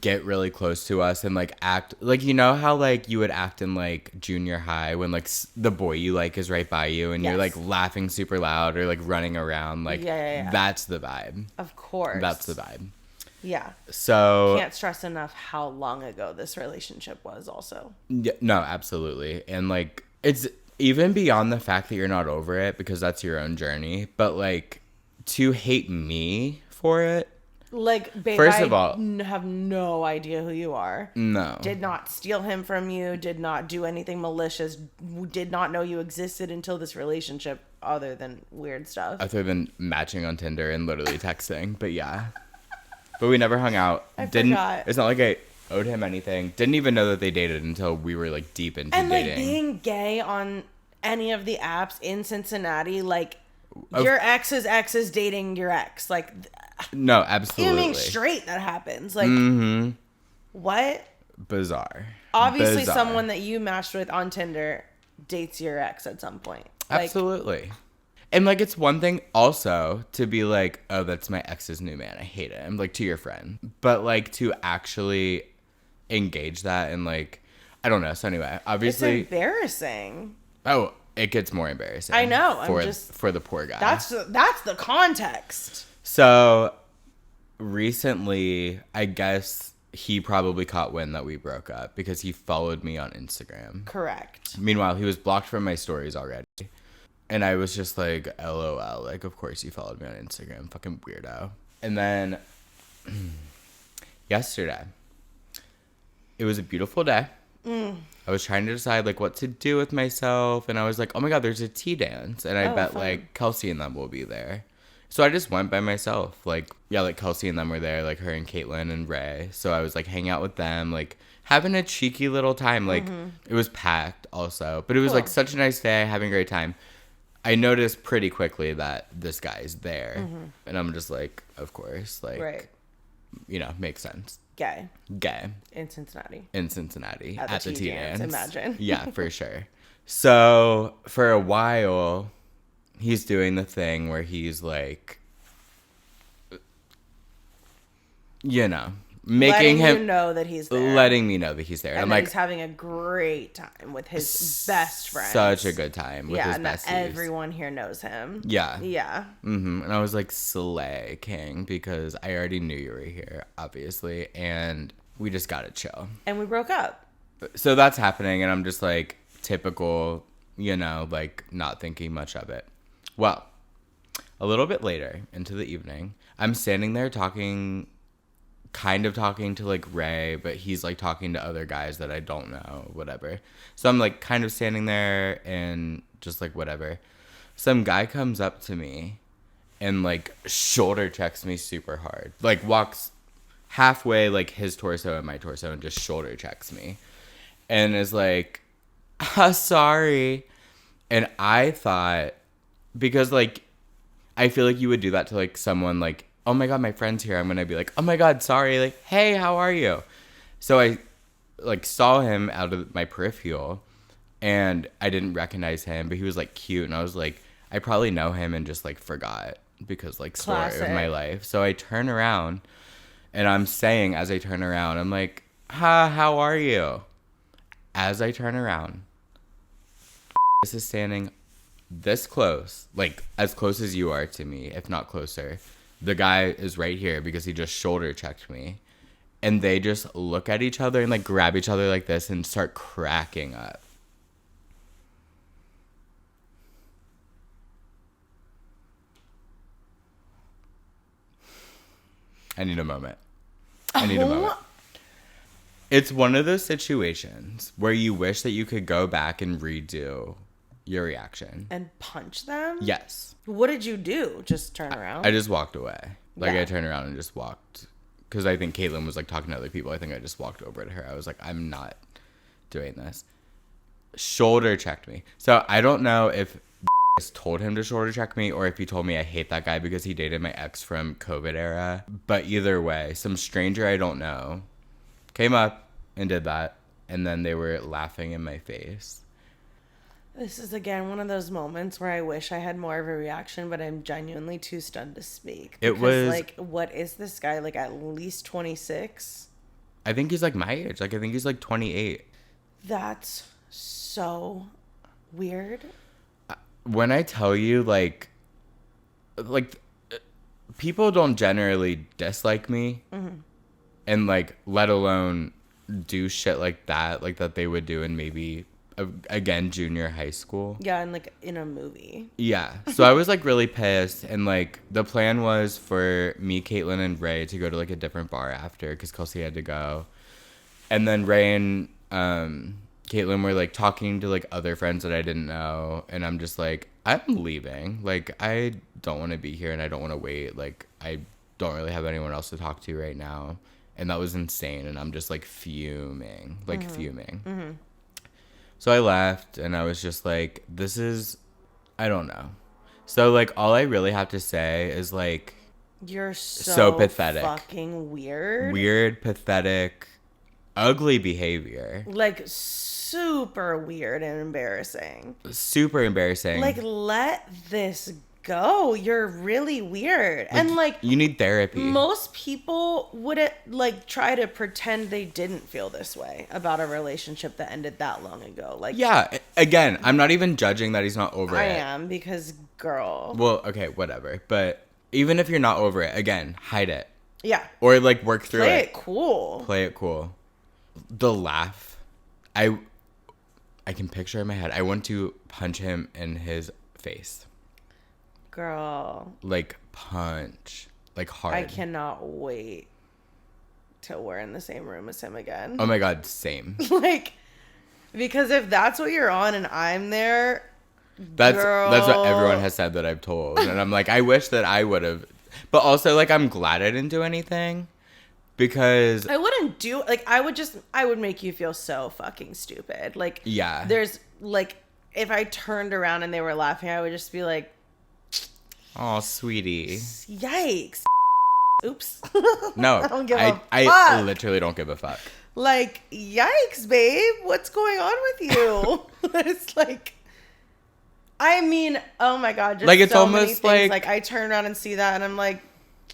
get really close to us and like act like, you know how like you would act in like junior high when like the boy you like is right by you and you're like laughing super loud or like running around, like that's the vibe. Of course. That's the vibe. Yeah. So can't stress enough how long ago this relationship was also. Yeah, no, absolutely. And like it's even beyond the fact that you're not over it, because that's your own journey, but like to hate me for it. Like, babe, first of all, have no idea who you are. No. Did not steal him from you, did not do anything malicious, did not know you existed until this relationship, other than weird stuff. Other than matching on Tinder and literally texting, but yeah. But we never hung out. I forgot. It's not like I owed him anything. Didn't even know that they dated until we were like deep into dating. And like being gay on any of the apps in Cincinnati, like your ex's ex is dating your ex. Like, no, absolutely. Even being straight, that happens. Like, what? Bizarre. Obviously, someone that you matched with on Tinder dates your ex at some point. Like, absolutely. And, like, it's one thing also to be like, oh, that's my ex's new man. I hate him. Like, to your friend. But, like, to actually engage that and, like, I don't know. So, anyway, obviously. It's embarrassing. Oh, it gets more embarrassing. I know. For the poor guy. That's the context. So, recently, I guess he probably caught wind that we broke up because he followed me on Instagram. Correct. Meanwhile, he was blocked from my stories already. And I was just like, LOL, like, of course you followed me on Instagram, fucking weirdo. And then, yesterday, it was a beautiful day. I was trying to decide, like, what to do with myself. And I was like, oh my God, there's a tea dance. And I bet, fun. Like, Kelsey and them will be there. So I just went by myself. Like, yeah, like, Kelsey and them were there, like, her and Caitlin and Ray. So I was, like, hanging out with them, like, having a cheeky little time. Like, it was packed also. But it was, like, such a nice day, having a great time. I noticed pretty quickly that this guy's there. And I'm just like, of course. Like, right. You know, makes sense. Gay. In Cincinnati. At the tea dance. Imagine. Yeah, for sure. So, for a while, he's doing the thing where he's like, you know, making him you know that he's there. Letting me know that he's there. And I'm like, he's having a great time with his best friend. Such a good time with his besties. Yeah, and everyone here knows him. Yeah. Yeah. And I was like, slay, king, because I already knew you were here, obviously, and we just gotta chill. And we broke up. So that's happening, and I'm just like, typical, you know, like, not thinking much of it. Well, A little bit later into the evening, I'm standing there talking to like Ray, but he's like talking to other guys that I don't know, whatever. So I'm like kind of standing there and just like whatever. Some guy comes up to me and like shoulder checks me super hard. Like walks halfway like his torso and my torso and just shoulder checks me. And is like, sorry. And I thought, because like I feel like you would do that to like someone like, oh my God, my friend's here. I'm going to be like, oh my God, sorry. Like, hey, how are you? So I like saw him out of my peripheral and I didn't recognize him, but he was like cute. And I was like, I probably know him and just like forgot because like story of my life. So I turn around and I'm saying as I turn around, I'm like, how are you? As I turn around, this is standing this close, like as close as you are to me, if not closer. The guy is right here because he just shoulder checked me. And they just look at each other and like grab each other like this and start cracking up. I need a moment. It's one of those situations where you wish that you could go back and redo your reaction. And punch them? Yes. What did you do? Just turn around? I just walked away. Like, yeah. I turned around and just walked. Because I think Caitlin was, like, talking to other people. I think I just walked over to her. I was like, I'm not doing this. Shoulder checked me. So, I don't know if told him to shoulder check me or if he told me I hate that guy because he dated my ex from COVID era. But either way, some stranger I don't know came up and did that. And then they were laughing in my face. This is, again, one of those moments where I wish I had more of a reaction, but I'm genuinely too stunned to speak. Because, it was like, what is this guy? Like, at least 26? I think he's, like, my age. Like, I think he's, like, 28. That's so weird. When I tell you, like, people don't generally dislike me. Mm-hmm. And, like, let alone do shit like that they would do in maybe... again, junior high school. Yeah, and like in a movie. Yeah. So I was like really pissed. And like the plan was for me, Caitlin, and Ray to go to like a different bar after because Kelsey had to go. And then Ray and Caitlin were like talking to like other friends that I didn't know. And I'm just like, I'm leaving. Like, I don't want to be here and I don't want to wait. Like, I don't really have anyone else to talk to right now. And that was insane. And I'm just like fuming. Like, fuming. Mm-hmm. So I left, and I was just like, this is, I don't know. So, like, all I really have to say is, like... You're so pathetic. Fucking weird. Weird, pathetic, ugly behavior. Like, super weird and embarrassing. Super embarrassing. Like, let this go. You're really weird. And like you need therapy. Most people wouldn't like try to pretend they didn't feel this way about a relationship that ended that long ago. Like, yeah, again, I'm not even judging that he's not over it. I am, because girl. Well, okay, whatever. But even if you're not over it, again, hide it. Yeah. Or like work through it. Play it cool. Play it cool. The laugh. I can picture in my head. I want to punch him in his face. Girl. Like, punch. Like, hard. I cannot wait till we're in the same room as him again. Oh my God, same. Like, because if that's what you're on and I'm there, that's what everyone has said that I've told. And I'm like, I wish that I would have. But also, like, I'm glad I didn't do anything. Because I wouldn't do, like, I would make you feel so fucking stupid. Like, yeah. There's, like, if I turned around and they were laughing, I would just be like, oh, sweetie. Yikes. Oops. No, I don't give a fuck. I literally don't give a fuck. Like, yikes, babe. What's going on with you? It's like, I mean, oh my God. Just like, it's so almost many things. Like, I turn around and see that and I'm like,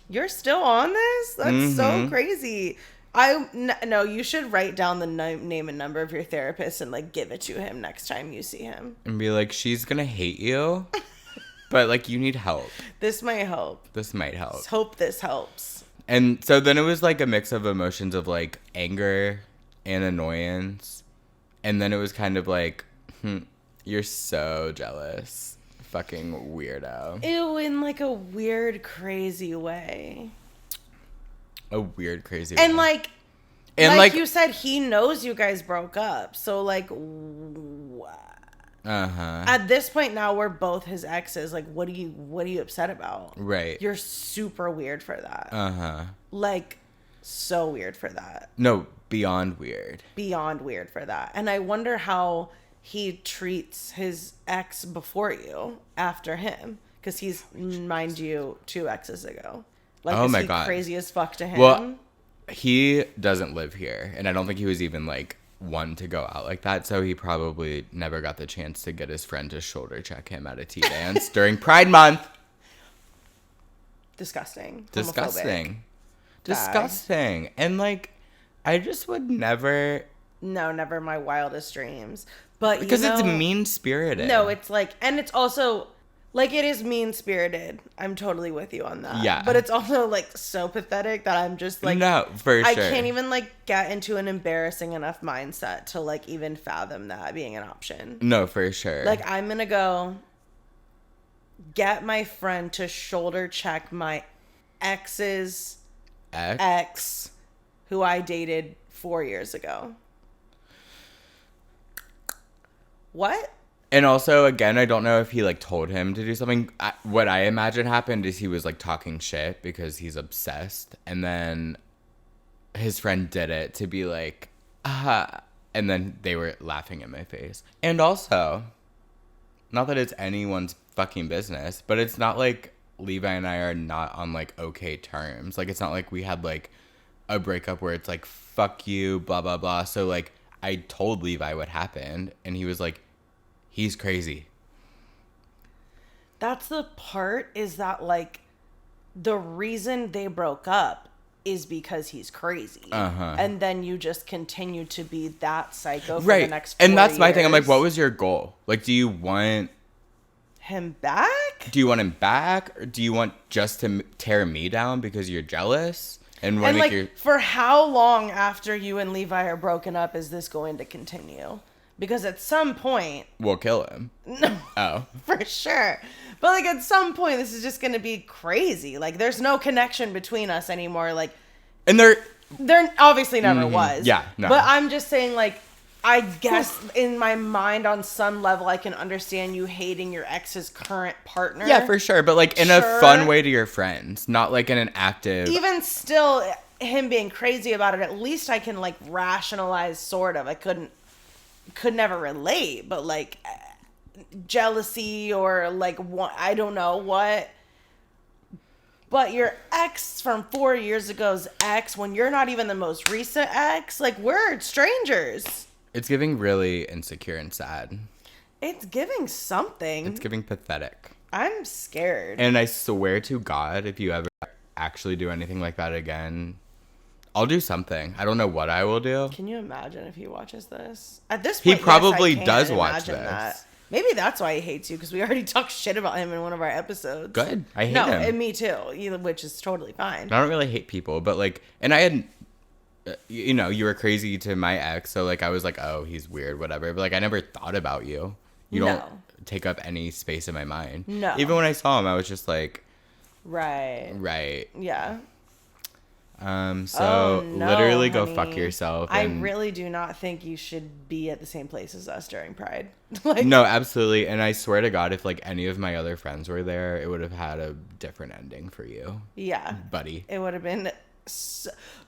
you're still on this? That's so crazy. No, you should write down the name and number of your therapist and like give it to him next time you see him. And be like, she's going to hate you. But, like, you need help. This might help. This might help. Let's hope this helps. And so then it was, like, a mix of emotions of, like, anger and annoyance. And then it was kind of like, you're so jealous fucking weirdo. Ew, in like a weird, crazy way. A weird, crazy and way. And like you said, he knows you guys broke up. So like, at this point now, we're both his exes. Like, what are you upset about? Right. You're super weird for that. Like, so weird for that. No, beyond weird. Beyond weird for that. And I wonder how he treats his ex before you, after him, because he's, mind you, 2 exes ago. Like, oh is my he God. crazy as fuck to him? Well, he doesn't live here, and I don't think he was even like one to go out like that, so he probably never got the chance to get his friend to shoulder check him at a tea dance during Pride Month. Disgusting. Disgusting. Disgusting. And like, I just would never. No, never my wildest dreams. But because it's mean-spirited. No, it's like, and it's also like, it is mean-spirited. I'm totally with you on that. Yeah. But it's also like so pathetic that I'm just like, no, for sure. I can't even like get into an embarrassing enough mindset to like even fathom that being an option. No, for sure. Like, I'm gonna go get my friend to shoulder check my ex's ex who I dated 4 years ago. What? And also, again, I don't know if he like told him to do something. What I imagine happened is he was like talking shit because he's obsessed, and then his friend did it to be like, and then they were laughing in my face. And also, not that it's anyone's fucking business, but it's not like Levi and I are not on like okay terms. Like, it's not like we had like a breakup where it's like, fuck you, blah blah blah. So like, I told Levi what happened, and he was like, he's crazy. That's the part, is that like, the reason they broke up is because he's crazy. And then you just continue to be that psycho for the next 4 years. And that's my thing. I'm like, what was your goal? Like, do you want him back? Do you want him back? Or do you want just to tear me down because you're jealous? And like, for how long after you and Levi are broken up is this going to continue? Because at some point... We'll kill him. No. Oh. For sure. But, like, at some point, this is just going to be crazy. Like, there's no connection between us anymore. Like... And there obviously never was. Yeah, no. But I'm just saying, like, I guess in my mind, on some level, I can understand you hating your ex's current partner. Yeah, for sure. But, like, in a fun way to your friends. Not, like, in an active... Even still, him being crazy about it, at least I can, like, rationalize, sort of. I could never relate, but like jealousy or like I don't know what. But your ex from 4 years ago's ex, when you're not even the most recent ex, like, we're strangers. It's giving really insecure and sad. It's giving something. It's giving pathetic. I'm scared. And I swear to God, if you ever actually do anything like that again, I'll do something. I don't know what I will do. Can you imagine if he watches this? At this point, he probably does watch this. That. Maybe that's why he hates you, because we already talked shit about him in one of our episodes. Good. I hate him. No, and me too, which is totally fine. I don't really hate people, but like, and I had, you know, you were crazy to my ex, so like I was like, oh, he's weird, whatever. But like, I never thought about you. You don't take up any space in my mind. No. Even when I saw him, I was just like, right. Yeah. So literally go fuck yourself. I really do not think you should be at the same place as us during Pride. Like, no, absolutely. And I swear to God, if like any of my other friends were there, it would have had a different ending for you. Yeah. Buddy. It would have been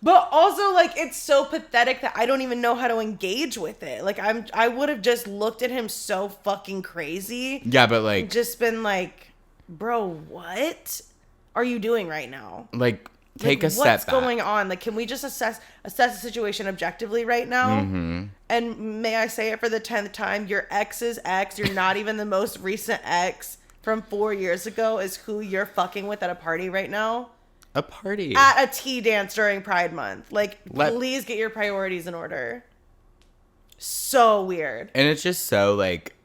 but also, like, it's so pathetic that I don't even know how to engage with it. Like, I would have just looked at him so fucking crazy. Yeah, but like, just been like, bro, what are you doing right now? Like, take a step back. What's going on? Like, can we just assess the situation objectively right now? Mm-hmm. And may I say it for the 10th time, your ex's ex, you're not even the most recent ex from 4 years ago, is who you're fucking with at a party right now. A party? At a tea dance during Pride Month. Like, please get your priorities in order. So weird. And it's just so, like,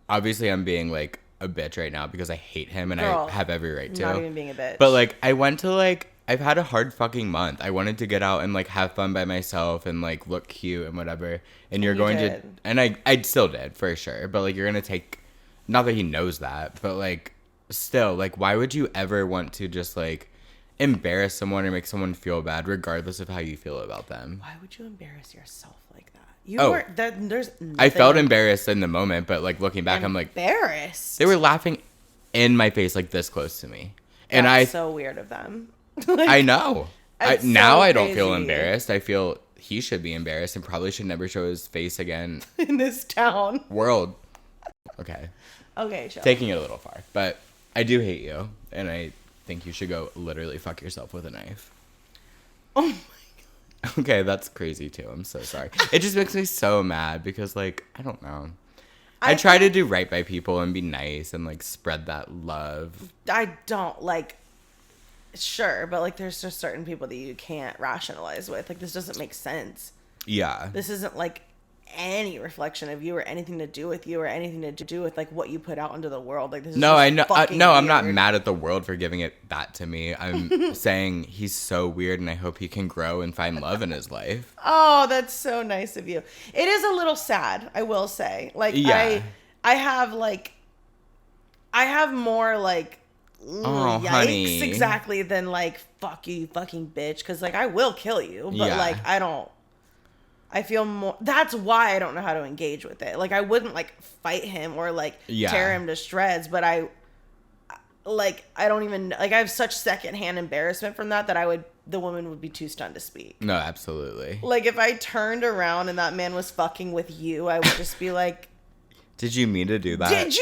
obviously I'm being, like, a bitch right now because I hate him and I have every right to. Not even being a bitch. But, like, I went to, like, I've had a hard fucking month. I wanted to get out and, like, have fun by myself and, like, look cute and whatever. And you're going to... And I still did, for sure. But, like, you're going to take not that he knows that, but like still, like why would you ever want to just like embarrass someone or make someone feel bad regardless of how you feel about them? Why would you embarrass yourself like that? There's I felt embarrassed in the moment, but like looking back, I'm like embarrassed. They were laughing in my face like this close to me. And That's so weird of them. Like, I know. Now I don't feel crazy. embarrassed. I feel he should be embarrassed and probably should never show his face again. In this town. World. Okay. Okay, chill. Taking it a little far. But I do hate you. And I think you should go literally fuck yourself with a knife. Oh my God. Okay, that's crazy too. I'm so sorry. It just makes me so mad because, like, I don't know. I try to do right by people and be nice and, like, spread that love. I don't, like, sure, but, like, there's just certain people that you can't rationalize with. Like, this doesn't make sense. Yeah. This isn't, like, any reflection of you or anything to do with you or anything to do with, like, what you put out into the world. Like, this is no, I know. No, I'm not weird. mad at the world for giving it that to me. I'm saying he's so weird and I hope he can grow and find love in his life. Oh, that's so nice of you. It is a little sad, I will say. Like, yeah. I have more, like, oh, yikes, honey. exactly, than, like, fuck you fucking bitch. Because, like, I will kill you. But, Yeah. like, I feel more. That's why I don't know how to engage with it. Like, I wouldn't, like, fight him or, like, tear him to shreds. But I don't even, like, I have such secondhand embarrassment from that the woman would be too stunned to speak. No, absolutely. Like, if I turned around and that man was fucking with you, I would just be like, did you mean to do that? Did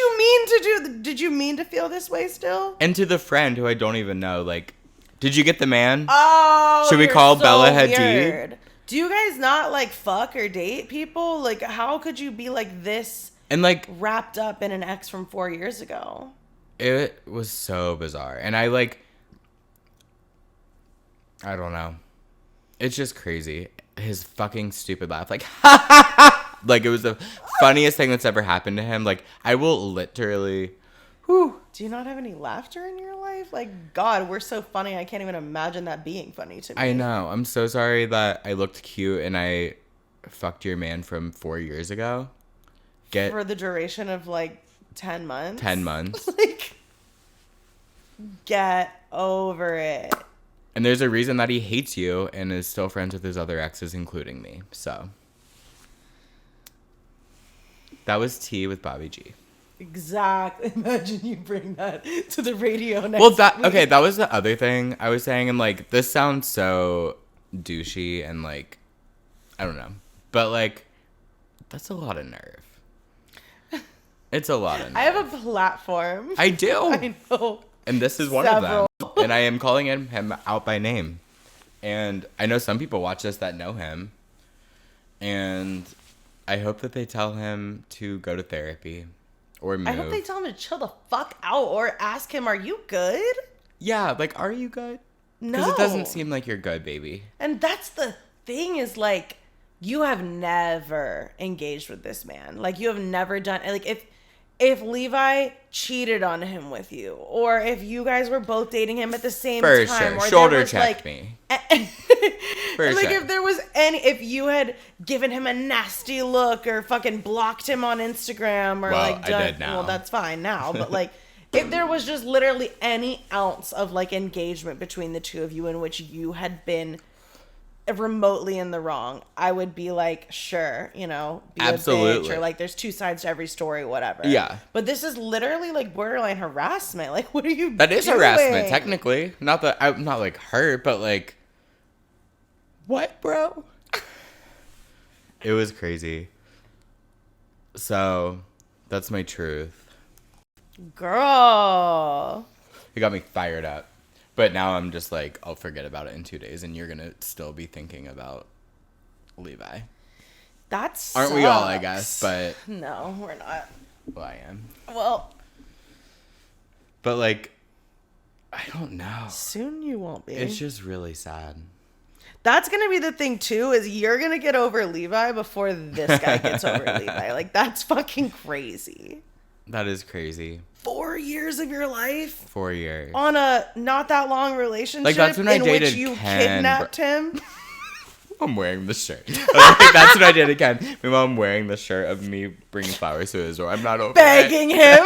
you mean to feel this way still? And to the friend who I don't even know, like, did you get the man? Oh, should we call so Bella Hadid? weird. Do you guys not, like, fuck or date people? Like, how could you be, like, this and, like, wrapped up in an ex from 4 years ago? It was so bizarre. And I don't know. It's just crazy. His fucking stupid laugh. Like, ha ha ha! Like, it was the funniest thing that's ever happened to him. Like, I will literally... Whew. Do you not have any laughter in your life? Like, God, we're so funny. I can't even imagine that being funny to me. I know. I'm so sorry that I looked cute and I fucked your man from 4 years ago. For the duration of, like, 10 months? 10 months. Like, get over it. And there's a reason that he hates you and is still friends with his other exes, including me. So. That was tea with Bobby G. Exactly. Imagine you bring that to the radio next week. Okay, that was the other thing I was saying. And, like, this sounds so douchey and, like, I don't know. But, like, that's a lot of nerve. It's a lot of nerve. I have a platform. I do. I know. And this is one of them. And I am calling him out by name. And I know some people watch this that know him. And I hope that they tell him to go to therapy. Or move. I hope they tell him to chill the fuck out or ask him, are you good? Yeah, like, are you good? No. Because it doesn't seem like you're good, baby. And that's the thing is, like, you have never engaged with this man. Like, you have never done, like, if Levi cheated on him with you, or if you guys were both dating him at the same For time. sure. Or Shoulder checked me. For like, sure. if there was if you had given him a nasty look or fucking blocked him on Instagram or well, like done, I did now. well, that's fine now, but like if there was just literally any ounce of like engagement between the two of you in which you had been remotely in the wrong, I would be like, sure, you know, be absolutely a bitch, or like there's two sides to every story, whatever. Yeah. But this is literally like borderline harassment. Like, what are you That is doing? harassment, technically. Not that I'm not like hurt, but like, what, bro? It was crazy. So, that's my truth. Girl. It got me fired up. But now I'm just like, I'll forget about it in 2 days, and you're going to still be thinking about Levi. That's Aren't we all, I guess, but... No, we're not. Well, I am. Well... But, like, I don't know. Soon you won't be. It's just really sad. That's going to be the thing, too, is you're going to get over Levi before this guy gets over Levi. Like, that's fucking crazy. That is crazy. 4 years of your life? 4 years. On a not that long relationship like, that's when I dated which you Ken, kidnapped him? I'm wearing the shirt. Like, that's what I did again. Meanwhile, I'm wearing the shirt of me bringing flowers to his door. I'm not over begging him.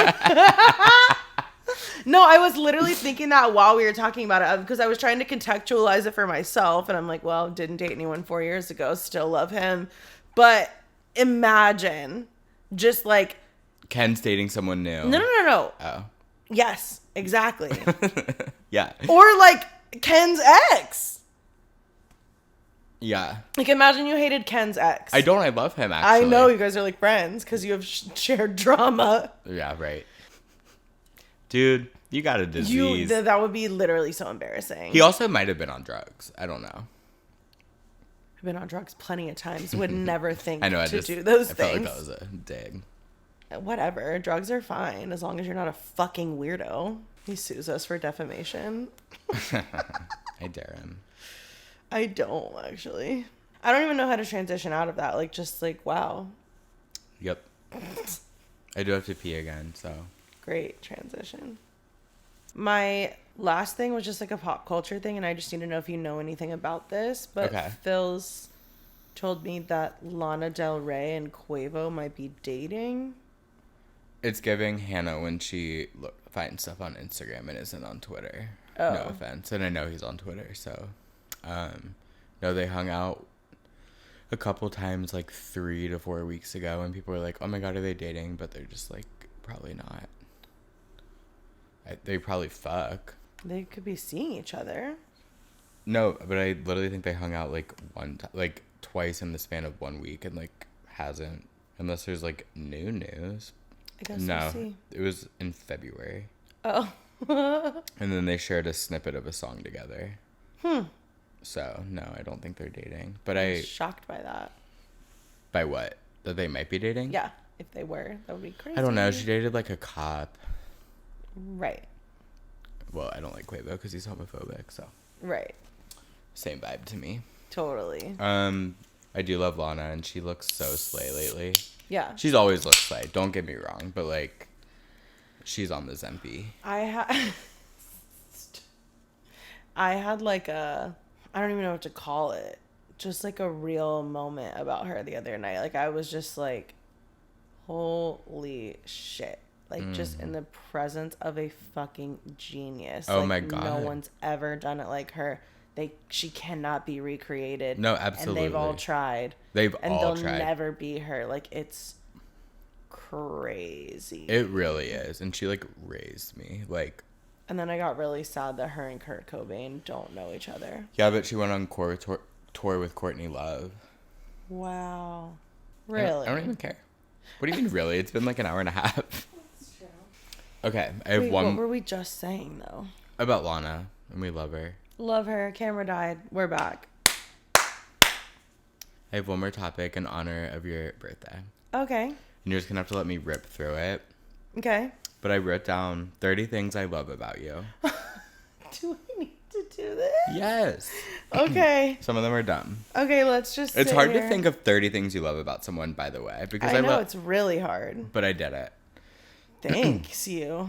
No, I was literally thinking that while we were talking about it because I was trying to contextualize it for myself. And I'm like, well, didn't date anyone 4 years ago. Still love him. But imagine just like. Ken's dating someone new. No. Oh. Yes, exactly. Yeah. Or like Ken's ex. Yeah. Like imagine you hated Ken's ex. I don't. I love him, actually. I know you guys are like friends because you have shared drama. Yeah, right. Dude, you got a disease. That would be literally so embarrassing. He also might have been on drugs. I don't know. I've been on drugs plenty of times. Would never think I know, to do those I things. felt like that was a dig. Whatever. Drugs are fine as long as you're not a fucking weirdo. He sues us for defamation. I dare him. I don't, actually. I don't even know how to transition out of that. Like, just like, wow. Yep. I do have to pee again, so. Great transition. My last thing was just like a pop culture thing, and I just need to know if you know anything about this. But okay. Phil's told me that Lana Del Rey and Quavo might be dating. It's giving Hannah when she finds stuff on Instagram and isn't on Twitter. Oh. No offense. And I know he's on Twitter, so. No, they hung out a couple times like 3 to 4 weeks ago, and people were like, oh my God, are they dating? But they're just like, probably not. They probably fuck. They could be seeing each other. No, but I literally think they hung out like twice in the span of 1 week, and like hasn't, unless there's like new news. I guess no, we'll see. It was in February. Oh. And then they shared a snippet of a song together. So no, I don't think they're dating. But I'm shocked by that. By what? That they might be dating? Yeah, if they were, that would be crazy. I don't know. She dated like a cop. Right. Well, I don't like Quavo because he's homophobic, so. Right. Same vibe to me. Totally. I do love Lana, and she looks so slay lately. Yeah. She's always looked slay. Don't get me wrong, but like, she's on the Zempi. I had like I don't even know what to call it. Just like a real moment about her the other night. Like I was just like, holy shit. Like just in the presence of a fucking genius. Oh like, my God. No one's ever done it like her. She cannot be recreated. No, absolutely. And they've all tried. And they'll never be her. Like it's crazy. It really is. And she like raised me. Like. And then I got really sad that her and Kurt Cobain don't know each other. Yeah, but she went on tour with Courtney Love. Wow. Really? I don't even care. What do you mean really? It's been like an hour and a half. That's true. Okay, I have one. What were we just saying though? About Lana, and we love her. Love her. Camera died. We're back. I have one more topic in honor of your birthday. Okay. And you're just gonna have to let me rip through it. Okay. But I wrote down 30 things I love about you. Do I need to do this? Yes. Okay. Some of them are dumb. Okay, let's just It's hard to think of 30 things you love about someone, by the way. Because I know, it's really hard. But I did it. Thanks, you.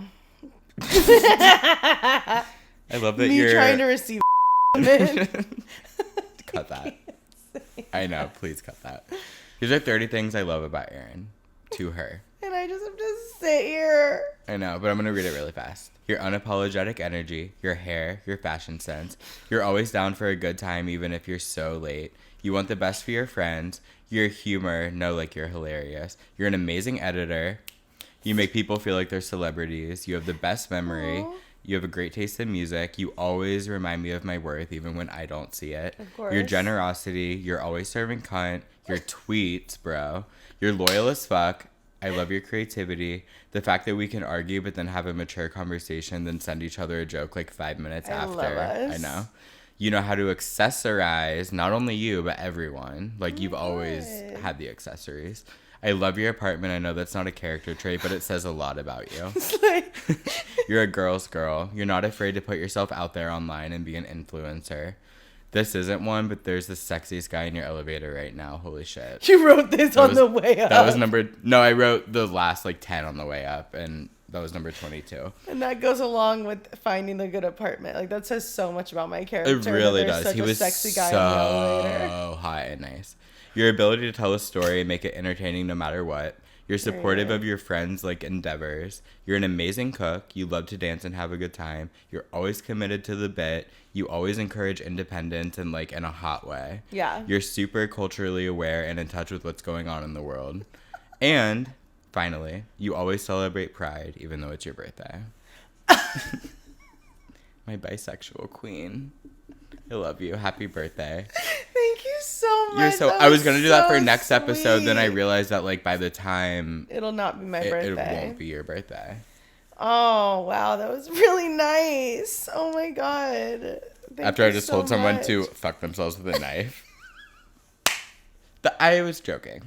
I love that Me you're... trying to receive Cut that. I know, please cut that. These are 30 things I love about Erin. To her. And I just have to sit here. I know, but I'm going to read it really fast. Your unapologetic energy, your hair, your fashion sense. You're always down for a good time even if you're so late. You want the best for your friends. Your humor, no, like you're hilarious. You're an amazing editor. You make people feel like they're celebrities. You have the best memory. Aww. You have a great taste in music. You always remind me of my worth even when I don't see it. Of course. Your generosity. You're always serving cunt. Your tweets, bro. You're loyal as fuck. I love your creativity. The fact that we can argue but then have a mature conversation, then send each other a joke like 5 minutes after. Love us. I know. You know how to accessorize, not only you, but everyone. Like, you've always had the accessories. I love your apartment. I know that's not a character trait, but it says a lot about you. You're a girl's girl. You're not afraid to put yourself out there online and be an influencer. This isn't one, but there's the sexiest guy in your elevator right now. Holy shit. You wrote this on the way up. That was no, I wrote the last like 10 on the way up, and That was number 22. And that goes along with finding the good apartment. Like, that says so much about my character. It really does. Such He a was sexy guy in the elevator. so hot and nice. Your ability to tell a story and make it entertaining no matter what. You're supportive of your friends' like endeavors. You're an amazing cook. You love to dance and have a good time. You're always committed to the bit. You always encourage independence and like in a hot way. Yeah. You're super culturally aware and in touch with what's going on in the world. And finally, you always celebrate Pride, even though it's your birthday. My bisexual queen. I love you. Happy birthday. Thank you so much. I was going to do that for next sweet. episode. Then I realized that like by the time it'll not be my birthday. It won't be your birthday. Oh, wow. That was really nice. Oh my God. After I just told someone to fuck themselves with a knife. I was joking.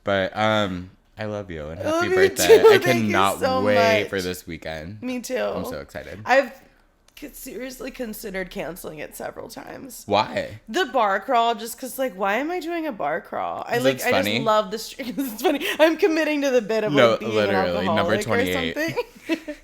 But I love you and happy birthday. I cannot wait for this weekend. Me too. I'm so excited. I've seriously considered canceling it several times. Why? The bar crawl, just because, like, why am I doing a bar crawl? I just love the street. It's funny. I'm committing to the bit of like being an alcoholic number 28. Or something.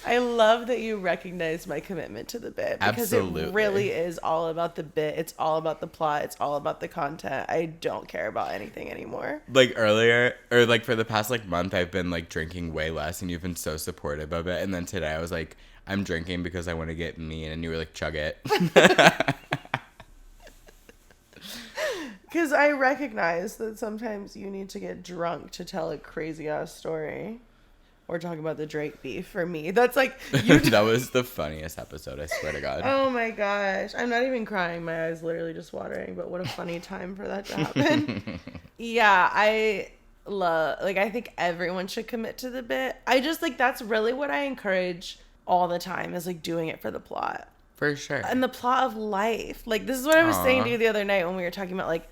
I love that you recognize my commitment to the bit because it really is all about the bit. It's all about the plot. It's all about the content. I don't care about anything anymore. Like earlier, or like for the past like month, I've been like drinking way less, and you've been so supportive of it. And then today, I was like, I'm drinking because I want to get mean, and you were like, chug it. Because I recognize that sometimes you need to get drunk to tell a crazy ass story. Or talk about the Drake beef for me. That's like... That was the funniest episode, I swear to God. Oh my gosh. I'm not even crying. My eyes literally just watering. But what a funny time for that to happen. Yeah, I love... Like, I think everyone should commit to the bit. I just, like, that's really what I encourage all the time is, like, doing it for the plot. For sure. And the plot of life. Like, this is what I was saying to you the other night when we were talking about, like,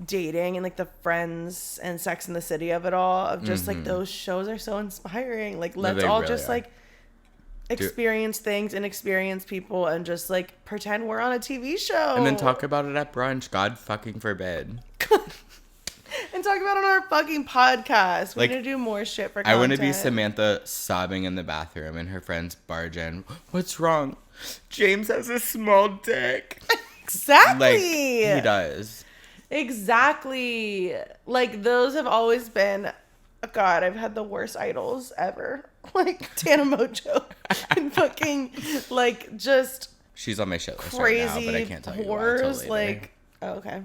dating and like the Friends and Sex and the City of it all, of just like those shows are so inspiring. Like, let's all just like experience things and experience people and just like pretend we're on a TV show and then talk about it at brunch. God fucking forbid. And talk about it on our fucking podcast. We like, need to do more shit for content. I want to be content. Samantha sobbing in the bathroom and her friends barge in. What's wrong? James has a small dick. Exactly. Like, he does. Exactly. Like, those have always been... God, I've had the worst idols ever. Like, Tana Mojo. And fucking, like, just... She's on my shit list crazy right now, but I can't tell you whores. why. Like, oh, okay.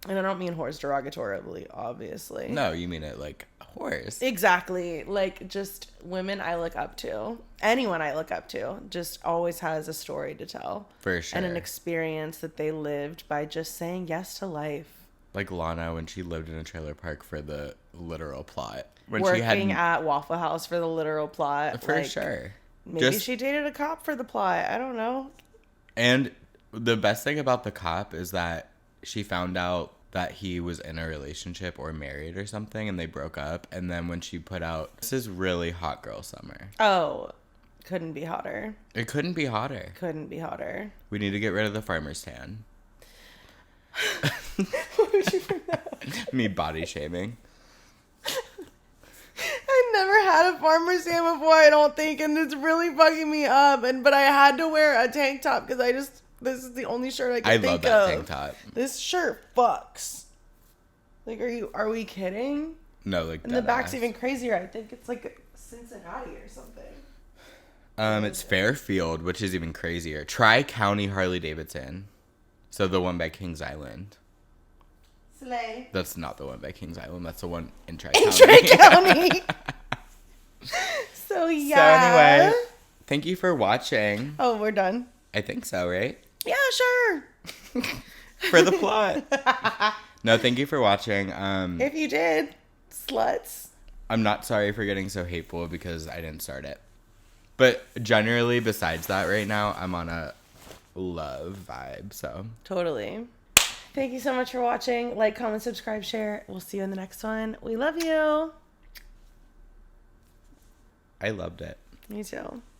And I don't mean whores derogatorily, obviously. No, you mean it like whores. Exactly. Like, just women I look up to. Anyone I look up to just always has a story to tell. For sure. And an experience that they lived by just saying yes to life. Like Lana when she lived in a trailer park for the literal plot. When working at Waffle House for the literal plot. For sure. Maybe she dated a cop for the plot. I don't know. And the best thing about the cop is that she found out that he was in a relationship or married or something, and they broke up. And then when she put out, this is really hot girl summer. Oh, couldn't be hotter. It couldn't be hotter. Couldn't be hotter. We need to get rid of the farmer's tan. What would you bring that up? Me body shaming. I never had a farmer's tan before, I don't think, and it's really fucking me up. But I had to wear a tank top because this is the only shirt I can think of. I love that tank top. This shirt fucks. Like, are we kidding? No, like, and the back's even crazier. I think it's like Cincinnati or something. It's Fairfield, which is even crazier. Tri-County Harley Davidson. So the one by Kings Island. Slay. That's not the one by Kings Island. That's the one in Tri-County. In Tri-County. So, yeah. So anyway, thank you for watching. Oh, we're done? I think so, right? Yeah, sure. For the plot. No, thank you for watching. If you did, sluts. I'm not sorry for getting so hateful because I didn't start it. But generally, besides that, right now, I'm on a love vibe, so. Totally. Thank you so much for watching. Like, comment, subscribe, share. We'll see you in the next one. We love you. I loved it. Me too.